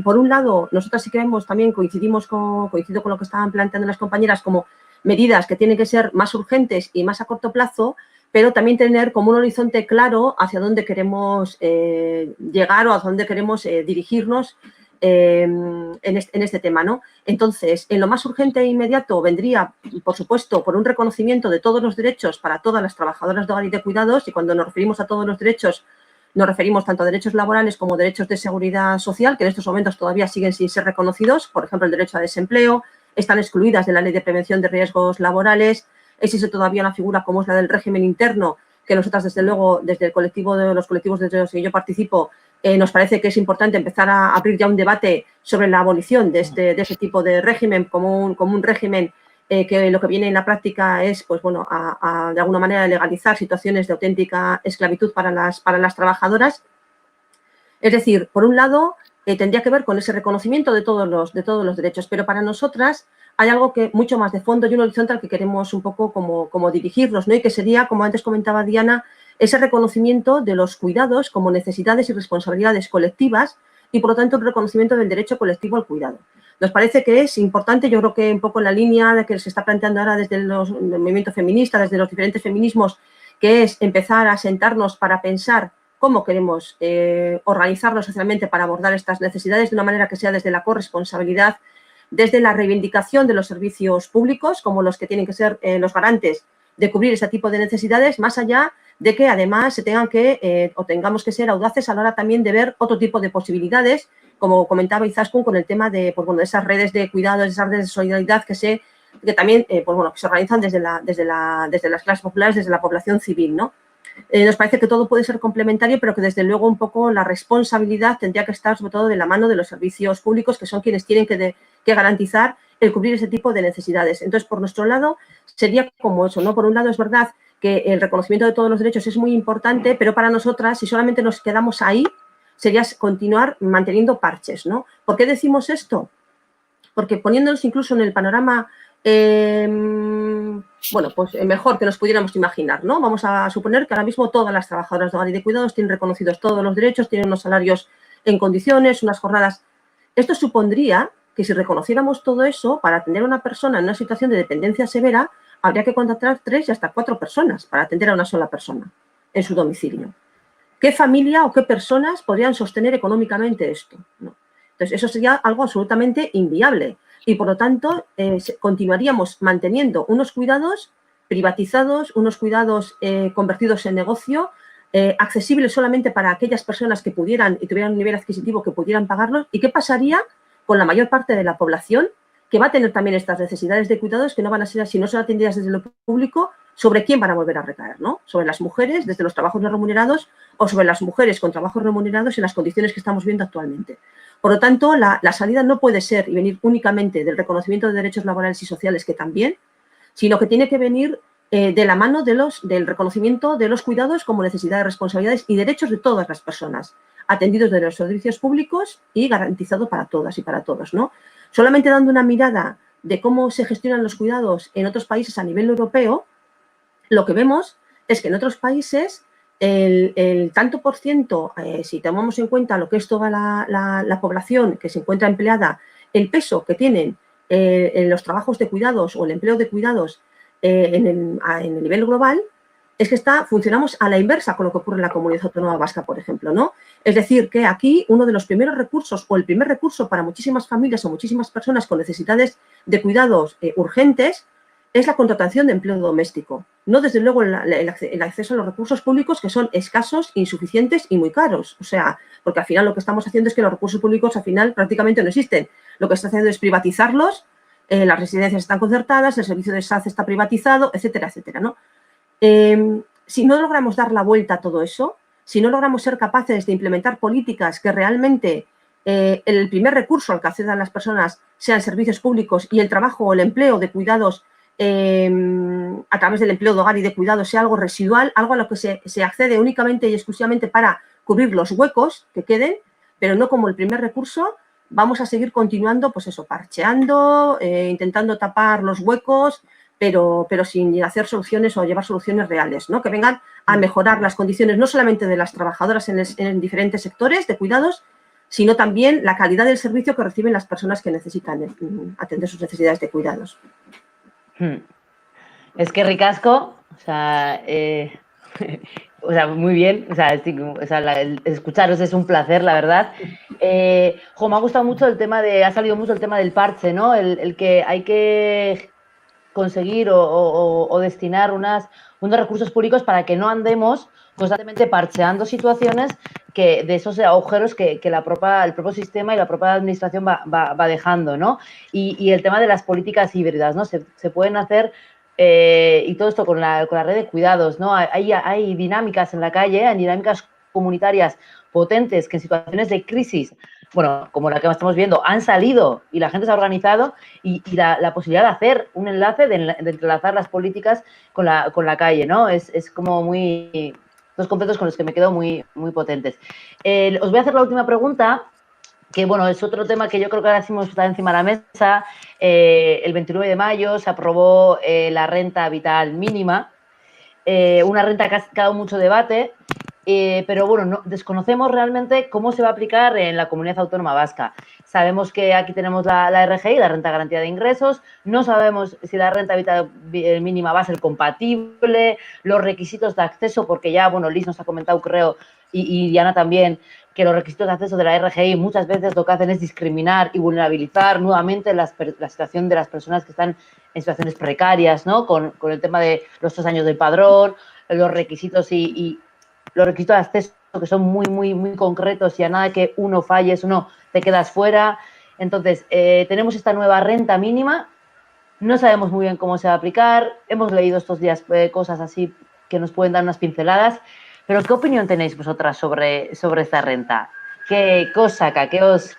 por un lado, nosotras sí que vemos también, coincido con lo que estaban planteando las compañeras, como medidas que tienen que ser más urgentes y más a corto plazo, pero también tener como un horizonte claro hacia dónde queremos llegar o hacia dónde queremos dirigirnos en este tema, ¿no? Entonces, en lo más urgente e inmediato vendría, por supuesto, por un reconocimiento de todos los derechos para todas las trabajadoras de hogar y de cuidados, y cuando nos referimos a todos los derechos, nos referimos tanto a derechos laborales como derechos de seguridad social, que en estos momentos todavía siguen sin ser reconocidos, por ejemplo, el derecho a desempleo, están excluidas de la Ley de Prevención de Riesgos Laborales. Existe todavía una figura como es la del régimen interno, que nosotras, desde luego, desde el colectivo de los colectivos desde los que yo participo, nos parece que es importante empezar a abrir ya un debate sobre la abolición de ese tipo de régimen como un régimen que lo que viene en la práctica es, pues bueno, de alguna manera legalizar situaciones de auténtica esclavitud para las trabajadoras. Es decir, por un lado, tendría que ver con ese reconocimiento de todos los derechos, pero para nosotras hay algo que mucho más de fondo y un horizonte al que queremos un poco como dirigirnos, ¿no? Y que sería, como antes comentaba Diana, ese reconocimiento de los cuidados como necesidades y responsabilidades colectivas y, por lo tanto, el reconocimiento del derecho colectivo al cuidado. Nos parece que es importante, yo creo que un poco en la línea de que se está planteando ahora desde el movimiento feminista, desde los diferentes feminismos, que es empezar a sentarnos para pensar cómo queremos organizarnos socialmente para abordar estas necesidades de una manera que sea desde la corresponsabilidad, desde la reivindicación de los servicios públicos como los que tienen que ser los garantes de cubrir ese tipo de necesidades, más allá de que además se tengan que o tengamos que ser audaces a la hora también de ver otro tipo de posibilidades, como comentaba Izaskun con el tema de, pues bueno, de esas redes de cuidados, esas redes de solidaridad que también pues bueno, que se organizan desde las clases populares, desde la población civil, ¿no? Nos parece que todo puede ser complementario, pero que desde luego un poco la responsabilidad tendría que estar sobre todo de la mano de los servicios públicos, que son quienes tienen que garantizar el cubrir ese tipo de necesidades. Entonces, por nuestro lado, sería como eso, ¿no? Por un lado, es verdad que el reconocimiento de todos los derechos es muy importante, pero para nosotras, si solamente nos quedamos ahí, sería continuar manteniendo parches, ¿no? ¿Por qué decimos esto? Porque poniéndonos incluso en el panorama bueno, pues mejor que nos pudiéramos imaginar, ¿no? Vamos a suponer que ahora mismo todas las trabajadoras de hogar y de cuidados tienen reconocidos todos los derechos, tienen unos salarios en condiciones, unas jornadas. Esto supondría que si reconociéramos todo eso, para atender a una persona en una situación de dependencia severa, habría que contratar 3 y hasta 4 personas para atender a una sola persona en su domicilio. ¿Qué familia o qué personas podrían sostener económicamente esto? ¿No? Entonces, eso sería algo absolutamente inviable. Y, por lo tanto, continuaríamos manteniendo unos cuidados privatizados, unos cuidados convertidos en negocio, accesibles solamente para aquellas personas que pudieran y tuvieran un nivel adquisitivo que pudieran pagarlos. ¿Y qué pasaría con la mayor parte de la población que va a tener también estas necesidades de cuidados que no van a ser, si no son atendidas desde lo público, sobre quién van a volver a recaer, ¿no? Sobre las mujeres desde los trabajos no remunerados o sobre las mujeres con trabajos remunerados en las condiciones que estamos viendo actualmente. Por lo tanto, la salida no puede ser y venir únicamente del reconocimiento de derechos laborales y sociales, que también, sino que tiene que venir de la mano del reconocimiento de los cuidados como necesidades, responsabilidades y derechos de todas las personas, atendidos de los servicios públicos y garantizado para todas y para todos, ¿no? Solamente dando una mirada de cómo se gestionan los cuidados en otros países a nivel europeo, lo que vemos es que en otros países el tanto por ciento, si tomamos en cuenta lo que es toda la población que se encuentra empleada, el peso que tienen en los trabajos de cuidados o el empleo de cuidados en el nivel global, es que funcionamos a la inversa con lo que ocurre en la Comunidad Autónoma Vasca, por ejemplo, ¿no? Es decir, que aquí uno de los primeros recursos o el primer recurso para muchísimas familias o muchísimas personas con necesidades de cuidados urgentes es la contratación de empleo doméstico. No, desde luego, el acceso a los recursos públicos, que son escasos, insuficientes y muy caros. O sea, porque al final lo que estamos haciendo es que los recursos públicos al final prácticamente no existen. Lo que está haciendo es privatizarlos, las residencias están concertadas, el servicio de SAD está privatizado, etcétera, etcétera, ¿no? Si no logramos dar la vuelta a todo eso, si no logramos ser capaces de implementar políticas que realmente el primer recurso al que accedan las personas sean servicios públicos y el trabajo o el empleo de cuidados a través del empleo de hogar y de cuidados sea algo residual, algo a lo que se accede únicamente y exclusivamente para cubrir los huecos que queden, pero no como el primer recurso, vamos a seguir continuando, pues eso, parcheando, intentando tapar los huecos, pero sin hacer soluciones o llevar soluciones reales, ¿no? Que vengan a mejorar las condiciones no solamente de las trabajadoras en diferentes sectores de cuidados, sino también la calidad del servicio que reciben las personas que necesitan atender sus necesidades de cuidados. Es que ricasco, o sea, muy bien, o sea, escucharos es un placer, la verdad. Me ha gustado mucho el tema ha salido mucho el tema del parche, ¿no? El que hay que conseguir o destinar unos recursos públicos para que no andemos constantemente parcheando situaciones de esos agujeros que el propio sistema y la propia administración va dejando, ¿no? Y el tema de las políticas híbridas, ¿no? Se pueden hacer, y todo esto con la red de cuidados, ¿no? Hay dinámicas en la calle, hay dinámicas comunitarias potentes que en situaciones de crisis, bueno, como la que estamos viendo, han salido y la gente se ha organizado y la posibilidad de hacer un enlace, de entrelazar las políticas con la calle, ¿no? Es como dos conceptos con los que me quedo muy potentes. Os voy a hacer la última pregunta, que bueno, es otro tema que yo creo que ahora sí está encima de la mesa. El 29 de mayo se aprobó la renta vital mínima, una renta que ha dado mucho debate, pero bueno, desconocemos realmente cómo se va a aplicar en la comunidad autónoma vasca. Sabemos que aquí tenemos la RGI, la renta garantía de ingresos, no sabemos si la renta vital mínima va a ser compatible, los requisitos de acceso, porque ya, bueno, Liz nos ha comentado, creo, y Diana también, que los requisitos de acceso de la RGI muchas veces lo que hacen es discriminar y vulnerabilizar nuevamente la situación de las personas que están en situaciones precarias, ¿no? Con el tema de los 3 años del padrón, los requisitos y los requisitos de acceso que son muy concretos y a nada que uno falles, uno te quedas fuera. Entonces, tenemos esta nueva renta mínima, no sabemos muy bien cómo se va a aplicar, hemos leído estos días cosas así que nos pueden dar unas pinceladas, pero ¿qué opinión tenéis vosotras sobre esta renta? ¿Qué os saca? ¿Qué os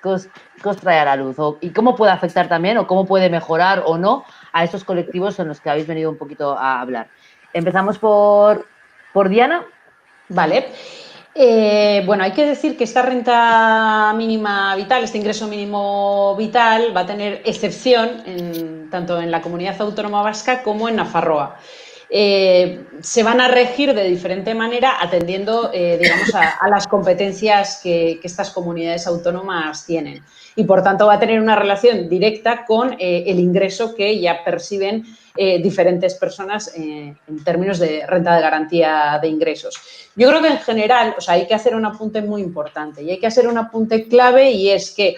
trae a la luz? ¿Y cómo puede afectar también o cómo puede mejorar o no a estos colectivos en los que habéis venido un poquito a hablar? Empezamos por Diana. Vale. Bueno, hay que decir que esta renta mínima vital, este ingreso mínimo vital, va a tener excepción tanto en la comunidad autónoma vasca como en Nafarroa. Se van a regir de diferente manera atendiendo, digamos, a las competencias que estas comunidades autónomas tienen. Y, por tanto, va a tener una relación directa con el ingreso que ya perciben diferentes personas en términos de renta de garantía de ingresos. Yo creo que en general, o sea, hay que hacer un apunte muy importante y hay que hacer un apunte clave, y es que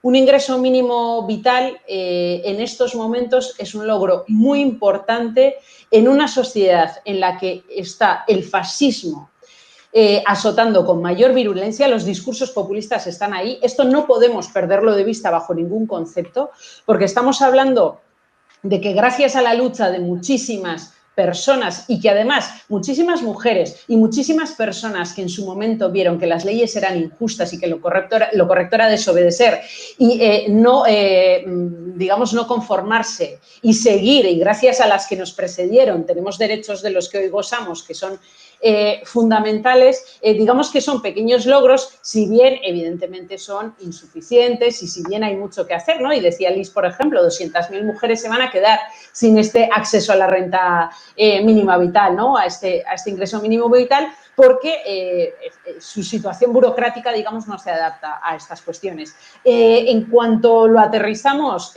un ingreso mínimo vital en estos momentos es un logro muy importante en una sociedad en la que está el fascismo azotando con mayor virulencia, los discursos populistas están ahí. Esto no podemos perderlo de vista bajo ningún concepto, porque estamos hablando de que gracias a la lucha de muchísimas personas y que además muchísimas mujeres y muchísimas personas que en su momento vieron que las leyes eran injustas y que lo correcto era desobedecer y digamos, no conformarse y seguir, y gracias a las que nos precedieron tenemos derechos de los que hoy gozamos, que son fundamentales, digamos que son pequeños logros, si bien evidentemente son insuficientes y si bien hay mucho que hacer, ¿no? Y decía Liz, por ejemplo, 200.000 mujeres se van a quedar sin este acceso a la renta mínima vital, ¿no? A este ingreso mínimo vital, porque su situación burocrática, digamos, no se adapta a estas cuestiones. En cuanto lo aterrizamos,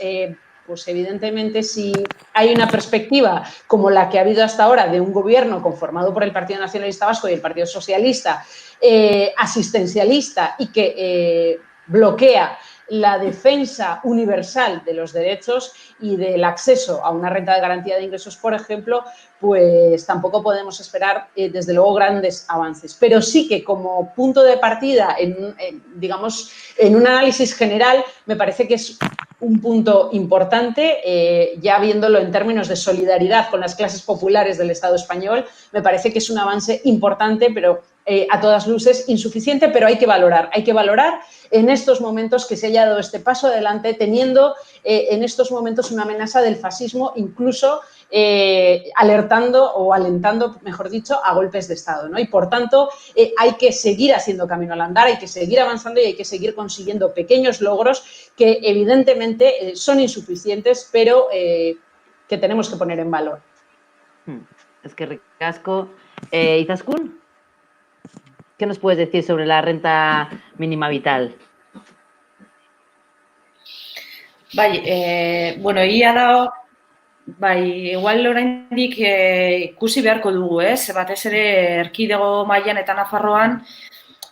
pues evidentemente si hay una perspectiva como la que ha habido hasta ahora de un gobierno conformado por el Partido Nacionalista Vasco y el Partido Socialista, asistencialista y que bloquea la defensa universal de los derechos y del acceso a una renta de garantía de ingresos, por ejemplo, pues tampoco podemos esperar, desde luego, grandes avances. Pero sí que como punto de partida, digamos, en un análisis general, me parece que es un punto importante, ya viéndolo en términos de solidaridad con las clases populares del Estado español, me parece que es un avance importante, pero a todas luces insuficiente, pero hay que valorar en estos momentos que se haya dado este paso adelante, teniendo en estos momentos una amenaza del fascismo, incluso alertando o alentando, mejor dicho, a golpes de Estado, ¿no? Y, por tanto, hay que seguir haciendo camino al andar, hay que seguir avanzando y hay que seguir consiguiendo pequeños logros que, evidentemente, son insuficientes, pero que tenemos que poner en valor. Es que ricasco. Izaskun, ¿qué nos puedes decir sobre la renta mínima vital? Bueno, ia da, igual oraindik ikusi beharko dugu, batez ere erkidego mailan eta Nafarroan,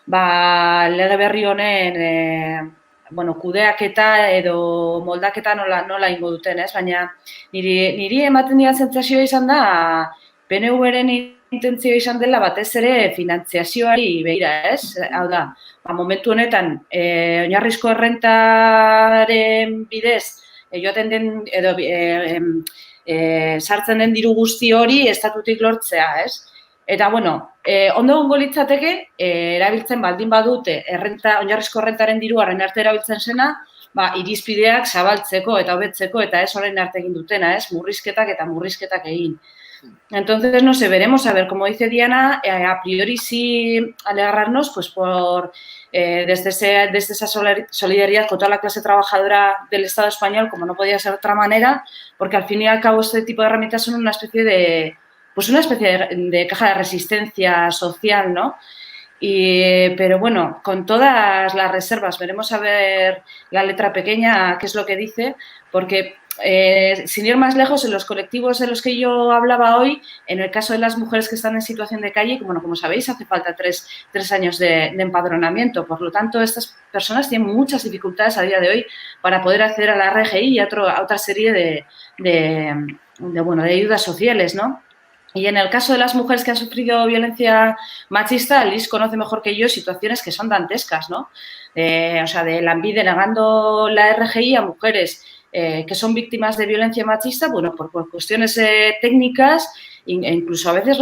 lege berri honen bueno, kudeaketa edo moldaketa nola ingo duten, ez? Baina niri ematen dian sentsazioa izan da PNV-ren intentzioa izan dela batez ere finantziazioari begira, ez? Hau da, momentu honetan oinarrizko errentaren bidez joaten den edo sartzen den diru guzti hori estatutik lortzea, ez? Eta, bueno, ondo gongo litzateke, erabiltzen baldin badute oinarrizko errentaren diru orain arte erabiltzen zena, irizpideak zabaltzeko eta hobetzeko eta ez orain arte egin dutena, ez? Murrizketak eta murrizketak egin. Entonces, no sé, veremos, a ver, como dice Diana, a priori sí alegrarnos, pues por desde esa solidaridad con toda la clase trabajadora del Estado español, como no podía ser de otra manera, porque al fin y al cabo este tipo de herramientas son una especie de caja de resistencia social, ¿no? Pero bueno, con todas las reservas, veremos a ver la letra pequeña, qué es lo que dice, porque sin ir más lejos, en los colectivos de los que yo hablaba hoy, en el caso de las mujeres que están en situación de calle, bueno, como sabéis, hace falta tres años de empadronamiento. Por lo tanto, estas personas tienen muchas dificultades a día de hoy para poder acceder a la RGI y a otra serie de ayudas sociales, ¿no? Y en el caso de las mujeres que han sufrido violencia machista, Liz conoce mejor que yo situaciones que son dantescas, ¿no? O sea, de Lanbide negando la RGI a mujeres que son víctimas de violencia machista, bueno, por cuestiones técnicas e incluso a veces,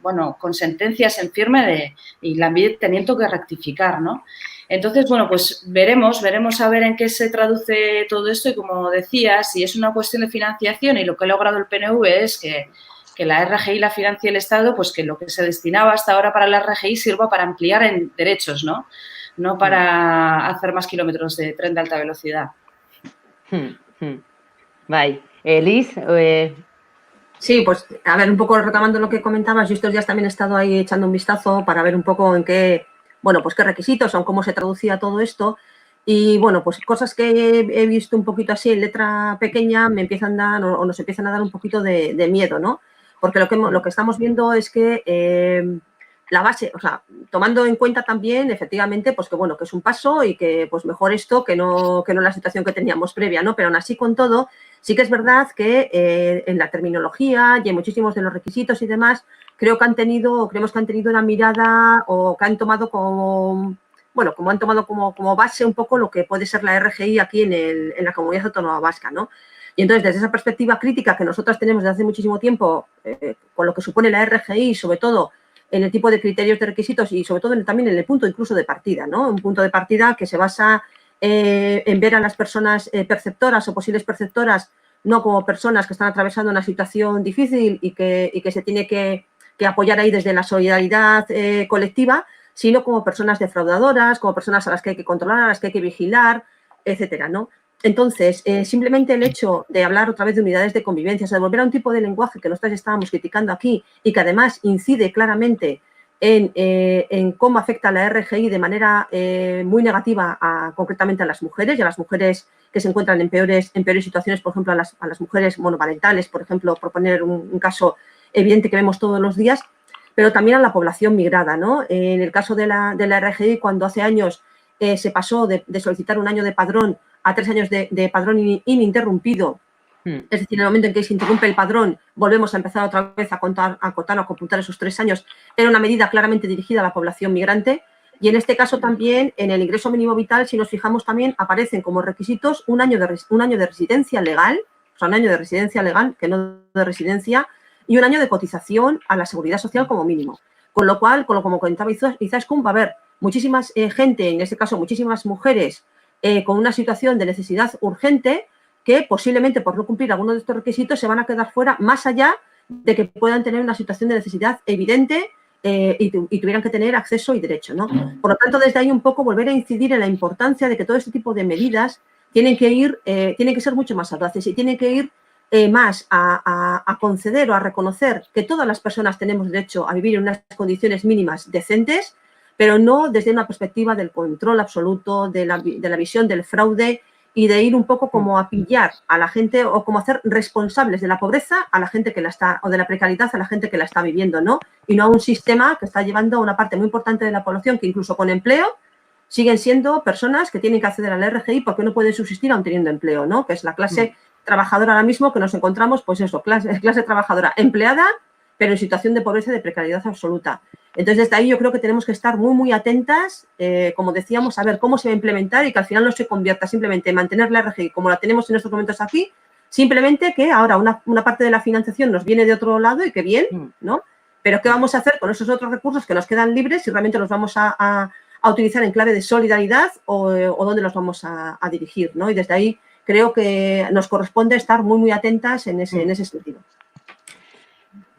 bueno, con sentencias en firme y Lanbide teniendo que rectificar, ¿no? Entonces, bueno, pues veremos a ver en qué se traduce todo esto y, como decía, si es una cuestión de financiación y lo que ha logrado el PNV es que la RGI la financie el Estado, pues que lo que se destinaba hasta ahora para la RGI sirva para ampliar en derechos, ¿no? No para hacer más kilómetros de tren de alta velocidad. Bye. Liz, Sí, pues a ver, un poco retomando lo que comentabas, yo estos días también he estado ahí echando un vistazo para ver un poco en qué, bueno, pues qué requisitos son, cómo se traducía todo esto. Y bueno, pues cosas que he visto un poquito así en letra pequeña me empiezan a dar o nos empiezan a dar un poquito de miedo, ¿no? Porque lo que estamos viendo es que la base, o sea, tomando en cuenta también, efectivamente, pues que bueno, que es un paso y que pues mejor esto que no la situación que teníamos previa, ¿no? Pero aún así, con todo, sí que es verdad que en la terminología y en muchísimos de los requisitos y demás, creemos que han tenido una mirada o que han tomado como base un poco lo que puede ser la RGI aquí en la Comunidad Autónoma Vasca, ¿no? Y entonces, desde esa perspectiva crítica que nosotras tenemos desde hace muchísimo tiempo con lo que supone la RGI, sobre todo en el tipo de criterios de requisitos y sobre todo también en el punto incluso de partida, ¿no? Un punto de partida que se basa en ver a las personas perceptoras o posibles perceptoras no como personas que están atravesando una situación difícil y que se tiene que apoyar ahí desde la solidaridad colectiva, sino como personas defraudadoras, como personas a las que hay que controlar, a las que hay que vigilar, etcétera, ¿no? Entonces, simplemente el hecho de hablar otra vez de unidades de convivencia, o sea, de volver a un tipo de lenguaje que nosotros estábamos criticando aquí y que además incide claramente en cómo afecta la RGI de manera muy negativa concretamente a las mujeres y a las mujeres que se encuentran en peores situaciones, por ejemplo, a las mujeres monoparentales, por ejemplo, por poner un caso evidente que vemos todos los días, pero también a la población migrada, ¿no? En el caso de la RGI, cuando hace años se pasó de solicitar un año de padrón a 3 años de padrón ininterrumpido, es decir, en el momento en que se interrumpe el padrón, volvemos a empezar otra vez a computar esos 3 años, era una medida claramente dirigida a la población migrante. Y en este caso también, en el ingreso mínimo vital, si nos fijamos, también aparecen como requisitos un año de residencia legal, o sea, un año de residencia legal, que no de residencia, y un año de cotización a la Seguridad Social como mínimo. Con lo cual, como comentaba Izaskun, va a haber muchísimas gente, en este caso muchísimas mujeres, con una situación de necesidad urgente que posiblemente por no cumplir algunos de estos requisitos se van a quedar fuera, más allá de que puedan tener una situación de necesidad evidente y tuvieran que tener acceso y derecho, ¿no? Por lo tanto, desde ahí un poco volver a incidir en la importancia de que todo este tipo de medidas tienen que ser mucho más audaces y tienen que ir más a conceder o a reconocer que todas las personas tenemos derecho a vivir en unas condiciones mínimas decentes, pero no desde una perspectiva del control absoluto, de la visión del fraude y de ir un poco como a pillar a la gente o como hacer responsables de la pobreza a la gente que la está, o de la precariedad a la gente que la está viviendo, ¿no? Y no a un sistema que está llevando a una parte muy importante de la población que incluso con empleo siguen siendo personas que tienen que acceder al RGI porque no pueden subsistir aún teniendo empleo, ¿no? Que es la clase trabajadora ahora mismo que nos encontramos, pues eso, clase trabajadora empleada, pero en situación de pobreza y de precariedad absoluta. Entonces, desde ahí yo creo que tenemos que estar muy, muy atentas, como decíamos, a ver cómo se va a implementar y que al final no se convierta simplemente en mantener la RGI como la tenemos en estos momentos aquí, simplemente que ahora una parte de la financiación nos viene de otro lado y que bien, ¿no? Pero ¿qué vamos a hacer con esos otros recursos que nos quedan libres si realmente los vamos a utilizar en clave de solidaridad o dónde los vamos a dirigir, ¿no? Y desde ahí creo que nos corresponde estar muy, muy atentas en ese sentido.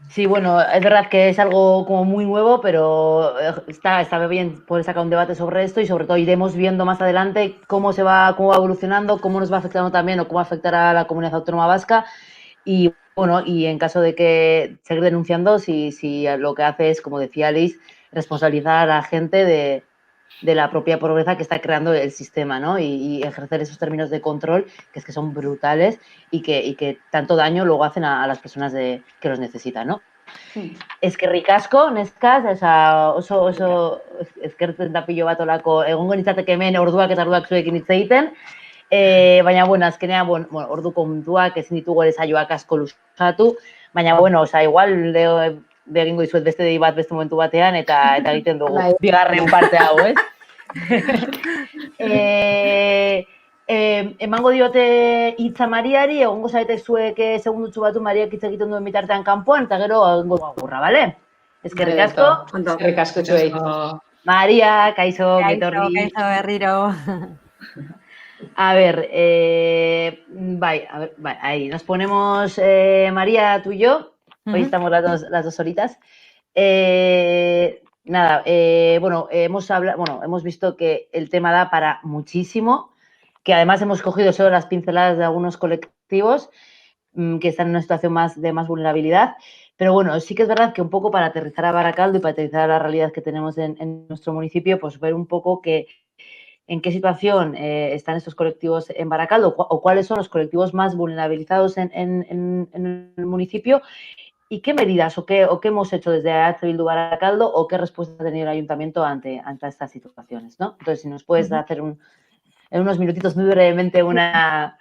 Sí, bueno, es verdad que es algo como muy nuevo, pero está bien poder sacar un debate sobre esto y sobre todo iremos viendo más adelante cómo va evolucionando, cómo nos va afectando también o cómo afectará a la comunidad autónoma vasca y bueno, y en caso de que seguir denunciando, si lo que hace es, como decía Liz, responsabilizar a la gente de la propia pobreza que está creando el sistema, ¿no? Y ejercer esos términos de control que son brutales y que tanto daño luego hacen a las personas que los necesitan, ¿no? Es que ricasco, neskaz, oso eskertzen da pilo bat olako egongo nintzateke hemen orduak eta orduak zuekin hitz egiten, baina, bueno, azkenean, bueno, ordu kontuak ezin ditugu ere saioak asko luzatu, baina, bueno, igual egingo dizuet beste dei bat beste momentu batean eta egiten dugu bigarren parte hau, ez? Emango diote hitza Mariari, egongo zaretek zuek segundutxu batu Mariak hitz egiten duen bitartean kanpoan, eta gero egongo agurra, bale? Eskerrik asko. Eskerrik asko txuei. Maria, kaixo, getorri. Kaixo, berriro. A ver, ahí nos ponemos María, tú y yo. Hoy estamos las dos horitas. Nada, hemos visto que el tema da para muchísimo, que además hemos cogido solo las pinceladas de algunos colectivos que están en una situación de más vulnerabilidad. Pero bueno, sí que es verdad que un poco para aterrizar a Baracaldo y para aterrizar a la realidad que tenemos en nuestro municipio, pues ver un poco en qué situación están estos colectivos en Baracaldo o cuáles son los colectivos más vulnerabilizados en el municipio y qué medidas o qué hemos hecho desde EH Bildu Baracaldo o qué respuesta ha tenido el ayuntamiento ante estas situaciones, ¿no? Entonces, si nos puedes hacer en unos minutitos muy brevemente unas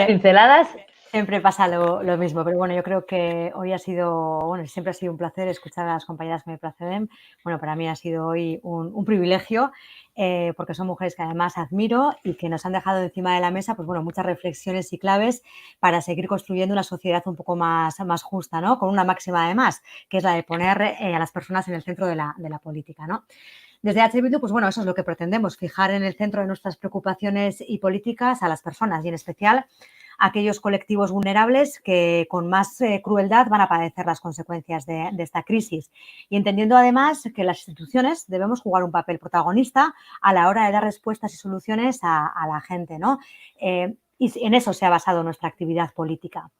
pinceladas. Siempre pasa lo mismo, pero bueno, yo creo que hoy siempre ha sido un placer escuchar a las compañeras que me preceden. Bueno, para mí ha sido hoy un privilegio porque son mujeres que además admiro y que nos han dejado encima de la mesa, pues bueno, muchas reflexiones y claves para seguir construyendo una sociedad un poco más justa, ¿no? Con una máxima además, que es la de poner a las personas en el centro de la política, ¿no? Desde EH Bildu, pues bueno, eso es lo que pretendemos, fijar en el centro de nuestras preocupaciones y políticas a las personas y en especial aquellos colectivos vulnerables que con más crueldad van a padecer las consecuencias de esta crisis. Y entendiendo además que las instituciones debemos jugar un papel protagonista a la hora de dar respuestas y soluciones a la gente, ¿no? Y en eso se ha basado nuestra actividad política.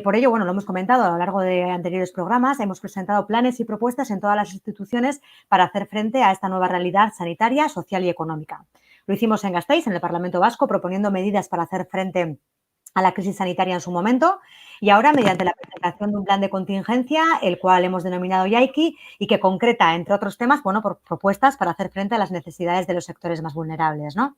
Por ello, bueno, lo hemos comentado a lo largo de anteriores programas, hemos presentado planes y propuestas en todas las instituciones para hacer frente a esta nueva realidad sanitaria, social y económica. Lo hicimos en Gasteiz, en el Parlamento Vasco, proponiendo medidas para hacer frente a la crisis sanitaria en su momento y ahora mediante la presentación de un plan de contingencia, el cual hemos denominado YAIKI y que concreta, entre otros temas, bueno, por propuestas para hacer frente a las necesidades de los sectores más vulnerables, ¿no?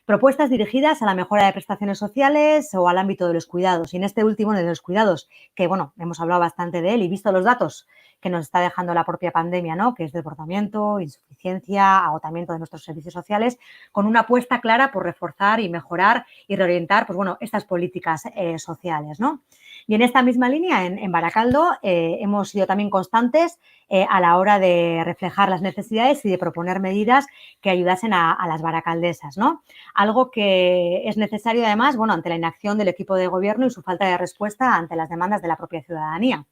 Propuestas dirigidas a la mejora de prestaciones sociales o al ámbito de los cuidados. Y en este último, de los cuidados, que bueno, hemos hablado bastante de él y visto los datos que nos está dejando la propia pandemia, ¿no? Que es desbordamiento, insuficiencia, agotamiento de nuestros servicios sociales, con una apuesta clara por reforzar y mejorar y reorientar, pues bueno, estas políticas sociales, ¿no? Y en esta misma línea, en Baracaldo, hemos sido también constantes a la hora de reflejar las necesidades y de proponer medidas que ayudasen a las baracaldesas, ¿no? Algo que es necesario, además, bueno, ante la inacción del equipo de gobierno y su falta de respuesta ante las demandas de la propia ciudadanía.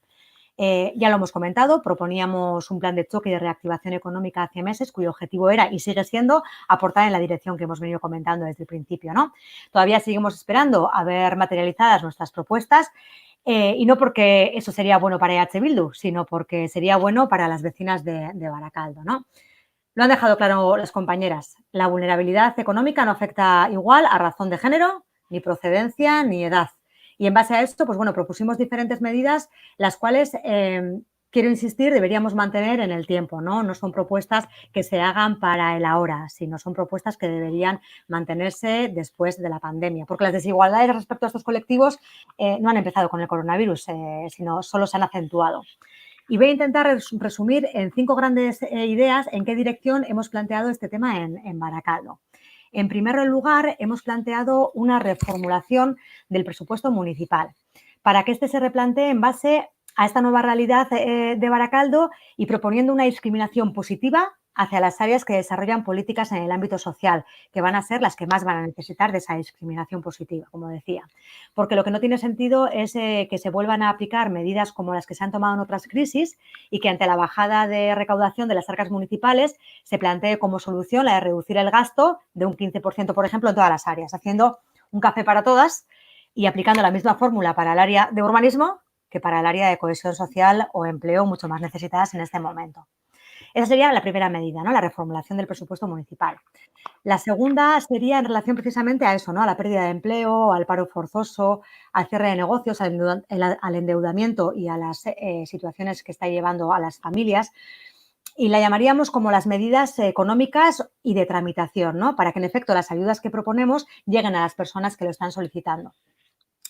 Ya lo hemos comentado, proponíamos un plan de choque y de reactivación económica hace meses, cuyo objetivo era y sigue siendo aportar en la dirección que hemos venido comentando desde el principio, ¿no? Todavía seguimos esperando a ver materializadas nuestras propuestas y no porque eso sería bueno para EH Bildu, sino porque sería bueno para las vecinas de Baracaldo, ¿no? Lo han dejado claro las compañeras, la vulnerabilidad económica no afecta igual a razón de género, ni procedencia, ni edad. Y en base a esto, pues bueno, propusimos diferentes medidas, las cuales quiero insistir, deberíamos mantener en el tiempo, ¿no? No son propuestas que se hagan para el ahora, sino son propuestas que deberían mantenerse después de la pandemia, porque las desigualdades respecto a estos colectivos no han empezado con el coronavirus, sino solo se han acentuado. Y voy a intentar resumir en 5 grandes ideas en qué dirección hemos planteado este tema en Baracaldo. En primer lugar, hemos planteado una reformulación del presupuesto municipal para que este se replantee en base a esta nueva realidad de Baracaldo y proponiendo una discriminación positiva hacia las áreas que desarrollan políticas en el ámbito social, que van a ser las que más van a necesitar de esa discriminación positiva, como decía. Porque lo que no tiene sentido es que se vuelvan a aplicar medidas como las que se han tomado en otras crisis y que ante la bajada de recaudación de las arcas municipales se plantee como solución la de reducir el gasto de un 15%, por ejemplo, en todas las áreas, haciendo un café para todas y aplicando la misma fórmula para el área de urbanismo que para el área de cohesión social o empleo mucho más necesitadas en este momento. Esa sería la primera medida, ¿no? La reformulación del presupuesto municipal. La segunda sería en relación precisamente a eso, ¿no? A la pérdida de empleo, al paro forzoso, al cierre de negocios, al endeudamiento y a las situaciones que está llevando a las familias. Y la llamaríamos como las medidas económicas y de tramitación, ¿no? Para que en efecto las ayudas que proponemos lleguen a las personas que lo están solicitando.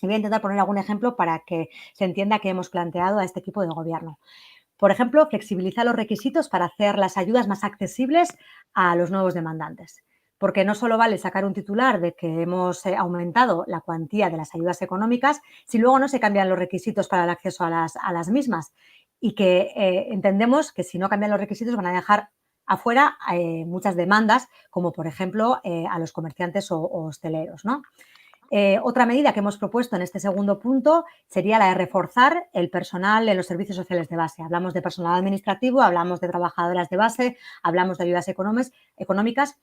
Y voy a intentar poner algún ejemplo para que se entienda que hemos planteado a este equipo de gobierno. Por ejemplo, flexibilizar los requisitos para hacer las ayudas más accesibles a los nuevos demandantes. Porque no solo vale sacar un titular de que hemos aumentado la cuantía de las ayudas económicas, si luego no se cambian los requisitos para el acceso a las mismas. Y que entendemos que si no cambian los requisitos van a dejar afuera muchas demandas, como por ejemplo a los comerciantes o hosteleros, ¿no? Otra medida que hemos propuesto en este segundo punto sería la de reforzar el personal en los servicios sociales de base. Hablamos de personal administrativo, hablamos de trabajadoras de base, hablamos de ayudas económicas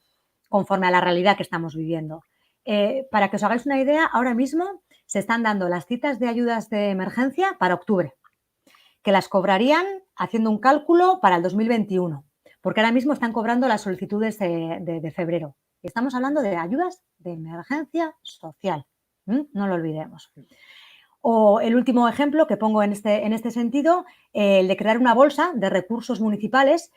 conforme a la realidad que estamos viviendo. Para que os hagáis una idea, ahora mismo se están dando las citas de ayudas de emergencia para octubre, que las cobrarían haciendo un cálculo para el 2021, porque ahora mismo están cobrando las solicitudes de febrero. Estamos hablando de ayudas de emergencia social, no lo olvidemos. O el último ejemplo que pongo en este sentido, el de crear una bolsa de recursos municipales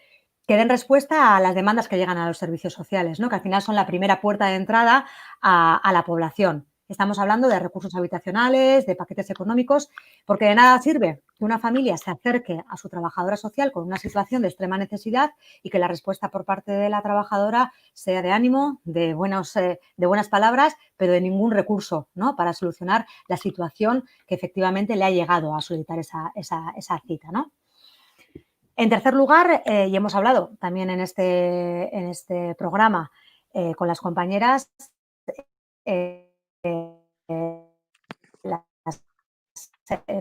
que den respuesta a las demandas que llegan a los servicios sociales, ¿no? Que al final son la primera puerta de entrada a la población. Estamos hablando de recursos habitacionales, de paquetes económicos, porque de nada sirve que una familia se acerque a su trabajadora social con una situación de extrema necesidad y que la respuesta por parte de la trabajadora sea de ánimo, de buenas palabras, pero de ningún recurso, ¿no? Para solucionar la situación que efectivamente le ha llegado a solicitar esa cita, ¿no? En tercer lugar, y hemos hablado también en este programa con las compañeras, las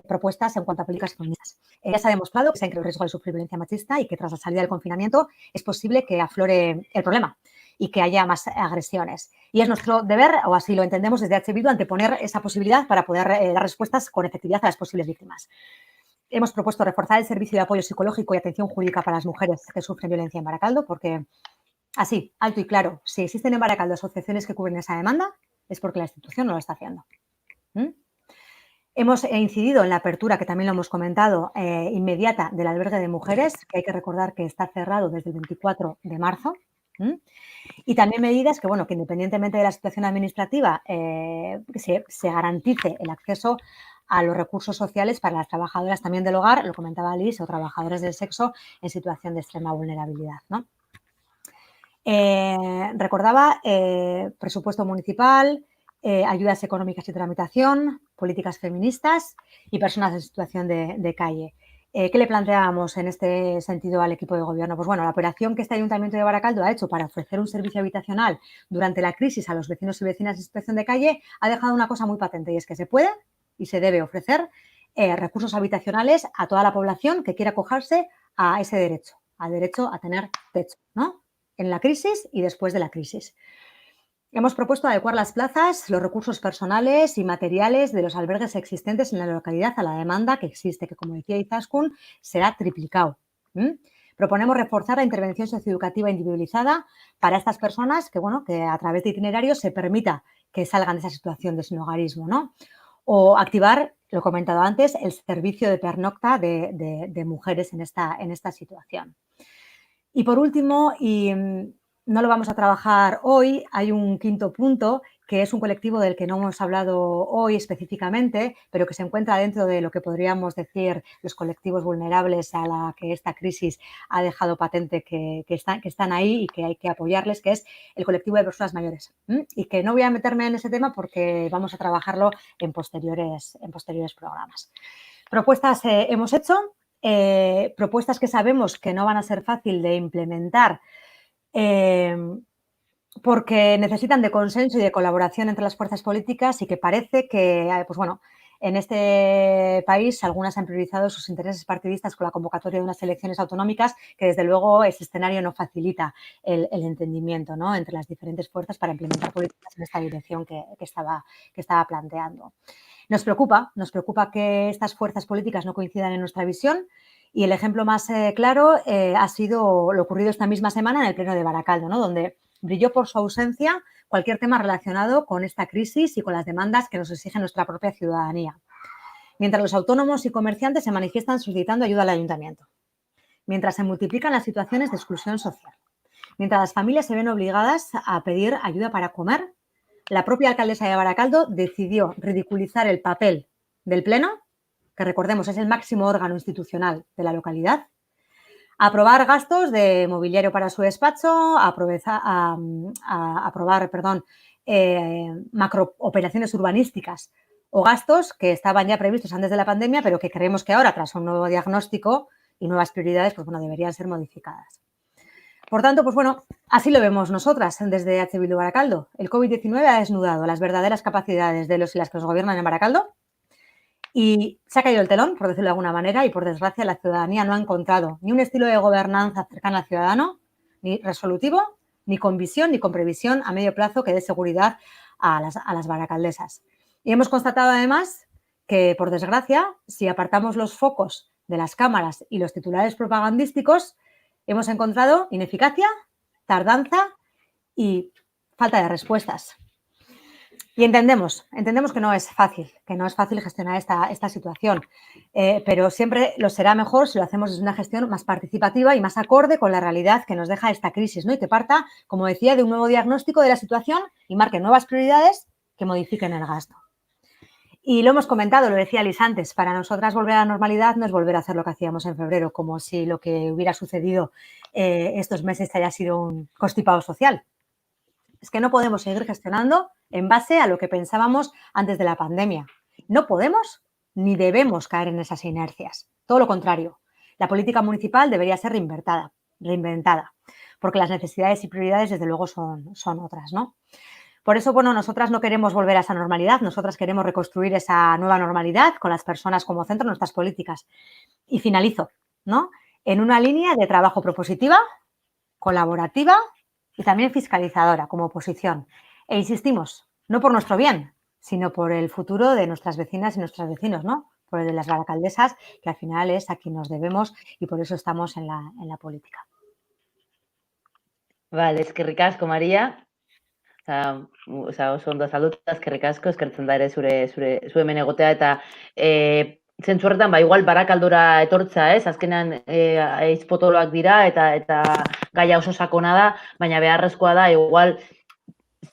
propuestas en cuanto a políticas feministas. Ya se ha demostrado que se ha increído el riesgo de sufrir violencia machista y que tras la salida del confinamiento es posible que aflore el problema y que haya más agresiones. Y es nuestro deber, o así lo entendemos desde H. Bildu, anteponer esa posibilidad para poder dar respuestas con efectividad a las posibles víctimas. Hemos propuesto reforzar el servicio de apoyo psicológico y atención jurídica para las mujeres que sufren violencia en Baracaldo, porque así, alto y claro, si existen en Baracaldo asociaciones que cubren esa demanda, es porque la institución no lo está haciendo. Hemos incidido en la apertura, que también lo hemos comentado, inmediata del albergue de mujeres, que hay que recordar que está cerrado desde el 24 de marzo. Y también medidas que, bueno, que independientemente de la situación administrativa, se garantice el acceso a los recursos sociales para las trabajadoras también del hogar, lo comentaba Liz, o trabajadoras del sexo en situación de extrema vulnerabilidad, ¿no? Recordaba presupuesto municipal, ayudas económicas y tramitación, políticas feministas y personas en situación de calle. ¿Qué le planteábamos en este sentido al equipo de gobierno? Pues bueno, la operación que este Ayuntamiento de Baracaldo ha hecho para ofrecer un servicio habitacional durante la crisis a los vecinos y vecinas en situación de calle ha dejado una cosa muy patente, y es que se puede y se debe ofrecer recursos habitacionales a toda la población que quiera acogerse a ese derecho, al derecho a tener techo, ¿no? En la crisis y después de la crisis. Hemos propuesto adecuar las plazas, los recursos personales y materiales de los albergues existentes en la localidad a la demanda que existe, que, como decía Izaskun, será triplicado. Proponemos reforzar la intervención socioeducativa individualizada para estas personas, que, bueno, que a través de itinerarios se permita que salgan de esa situación de sinhogarismo, ¿no? O activar lo he comentado antes, el servicio de pernocta de mujeres en esta situación. Y por último, y no lo vamos a trabajar hoy, hay un quinto punto que es un colectivo del que no hemos hablado hoy específicamente, pero que se encuentra dentro de lo que podríamos decir los colectivos vulnerables a la que esta crisis ha dejado patente que están ahí y que hay que apoyarles, que es el colectivo de personas mayores. Y que no voy a meterme en ese tema porque vamos a trabajarlo en posteriores programas. Propuestas hemos hecho, propuestas que sabemos que no van a ser fácil de implementar porque necesitan de consenso y de colaboración entre las fuerzas políticas y que parece que, pues bueno, en este país algunas han priorizado sus intereses partidistas con la convocatoria de unas elecciones autonómicas que desde luego ese escenario no facilita el entendimiento, ¿no?, entre las diferentes fuerzas para implementar políticas en esta dirección que estaba planteando. Nos preocupa que estas fuerzas políticas no coincidan en nuestra visión y el ejemplo más claro ha sido lo ocurrido esta misma semana en el Pleno de Baracaldo, ¿no?, donde brilló por su ausencia cualquier tema relacionado con esta crisis y con las demandas que nos exige nuestra propia ciudadanía. Mientras los autónomos y comerciantes se manifiestan solicitando ayuda al ayuntamiento. Mientras se multiplican las situaciones de exclusión social. Mientras las familias se ven obligadas a pedir ayuda para comer, la propia alcaldesa de Baracaldo decidió ridiculizar el papel del Pleno, que recordemos es el máximo órgano institucional de la localidad, aprobar gastos de mobiliario para su despacho, aprobar macrooperaciones urbanísticas o gastos que estaban ya previstos antes de la pandemia, pero que creemos que ahora, tras un nuevo diagnóstico y nuevas prioridades, pues bueno, deberían ser modificadas. Por tanto, pues bueno, así lo vemos nosotras desde H. Bildu Baracaldo. El COVID-19 ha desnudado las verdaderas capacidades de los y las que nos gobiernan en Baracaldo y se ha caído el telón, por decirlo de alguna manera, y por desgracia la ciudadanía no ha encontrado ni un estilo de gobernanza cercana al ciudadano, ni resolutivo, ni con visión, ni con previsión a medio plazo que dé seguridad a las baracaldesas. Y hemos constatado además que, por desgracia, si apartamos los focos de las cámaras y los titulares propagandísticos, hemos encontrado ineficacia, tardanza y falta de respuestas. Y entendemos que no es fácil gestionar esta situación, pero siempre lo será mejor si lo hacemos desde una gestión más participativa y más acorde con la realidad que nos deja esta crisis, ¿no? Y que parta, como decía, de un nuevo diagnóstico de la situación y marque nuevas prioridades que modifiquen el gasto. Y lo hemos comentado, lo decía Liz antes, para nosotras volver a la normalidad no es volver a hacer lo que hacíamos en febrero, como si lo que hubiera sucedido estos meses haya sido un constipado social. Es que no podemos seguir gestionando en base a lo que pensábamos antes de la pandemia. No podemos ni debemos caer en esas inercias. Todo lo contrario, la política municipal debería ser reinventada, porque las necesidades y prioridades, desde luego, son otras, ¿no? Por eso, bueno, nosotras no queremos volver a esa normalidad, nosotras queremos reconstruir esa nueva normalidad con las personas como centro de nuestras políticas. Y finalizo, ¿no?, en una línea de trabajo propositiva, colaborativa y también fiscalizadora como oposición. E insistimos, no por nuestro bien, sino por el futuro de nuestras vecinas y nuestros vecinos, ¿no?, por el de las baracaldesas, que al final es a quien nos debemos y por eso estamos en la política. Vale, eskerrik asko, Maria. Oso ondo azalduta, eskerrik asko, eskertzen da ere zu hemen egotea eta zentzu horretan, igual Barakaldora etortza, azkenean potoloak dira eta gaia oso sakona da, baina beharrezkoa da, igual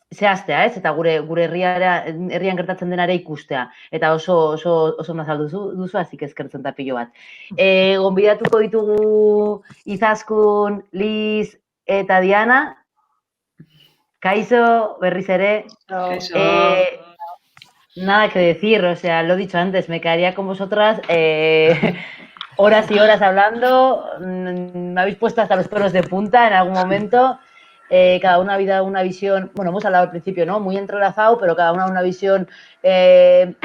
zehaztea, eta gure herrian gertatzen denare ikustea, eta oso ondo azaldu duzu, azik eskertzen da pilo bat. Gonbidatuko ditugu Izaskun, Liz eta Diana. Kaixo, berriz ere. Nada que decir, o sea, lo he dicho antes, me quedaría con vosotras horas y horas hablando, me habéis puesto hasta los pelos de punta en algún momento, cada una ha habido una visión, bueno, hemos hablado al principio, ¿no?, muy entrelazado, pero cada una visión muy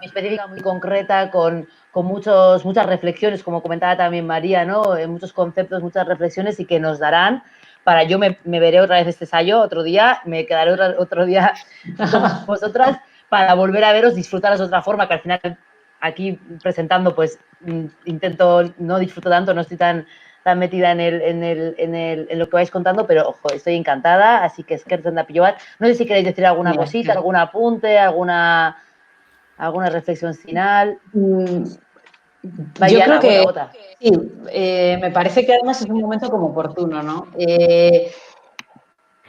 específica, muy concreta, con muchas reflexiones, como comentaba también María, ¿no?, muchos conceptos, muchas reflexiones y que nos darán para yo me veré otra vez este ensayo otro día, me quedaré otro día con vosotras para volver a veros, disfrutaros de otra forma, que al final aquí presentando pues intento, no disfruto tanto, no estoy tan metida en lo que vais contando, pero ojo, estoy encantada, así que eskertzen da pilo bat. No sé si queréis decir alguna cosita, algún apunte, alguna ¿Alguna reflexión final? Yo creo que sí, me parece que además es un momento como oportuno, ¿no?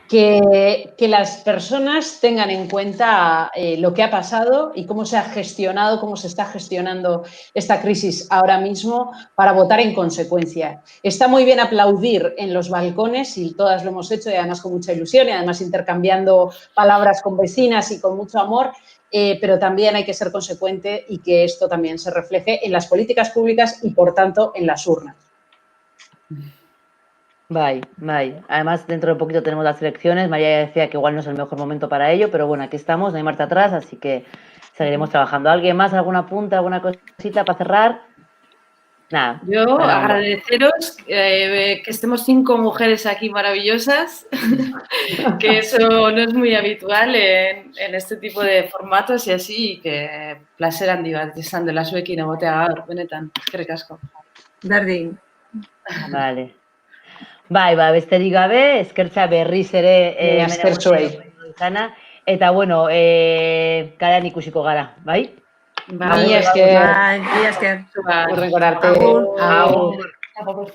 Que las personas tengan en cuenta lo que ha pasado y cómo se ha gestionado, cómo se está gestionando esta crisis ahora mismo para votar en consecuencia. Está muy bien aplaudir en los balcones y todas lo hemos hecho y además con mucha ilusión y además intercambiando palabras con vecinas y con mucho amor, pero también hay que ser consecuente y que esto también se refleje en las políticas públicas y, por tanto, en las urnas. Bye. Además, dentro de poquito tenemos las elecciones. María ya decía que igual no es el mejor momento para ello, pero bueno, aquí estamos, no hay marcha atrás, así que seguiremos trabajando. ¿Alguien más? ¿Alguna punta? ¿Alguna cosita para cerrar? Nada. Yo agradeceros que estemos 5 mujeres aquí maravillosas, que eso no es muy habitual en este tipo de formatos y así, que placer handi bat izan dela zuekin egotea gaur, benetan, eskerrik asko. Berdin. Vale. Bai, besterik gabe, eskertza berriz ere eskertzuei. Eta bueno, kalean ikusiko gara, bai? Mila esker. Mila esker. Urrengor arte. Agur. Agur.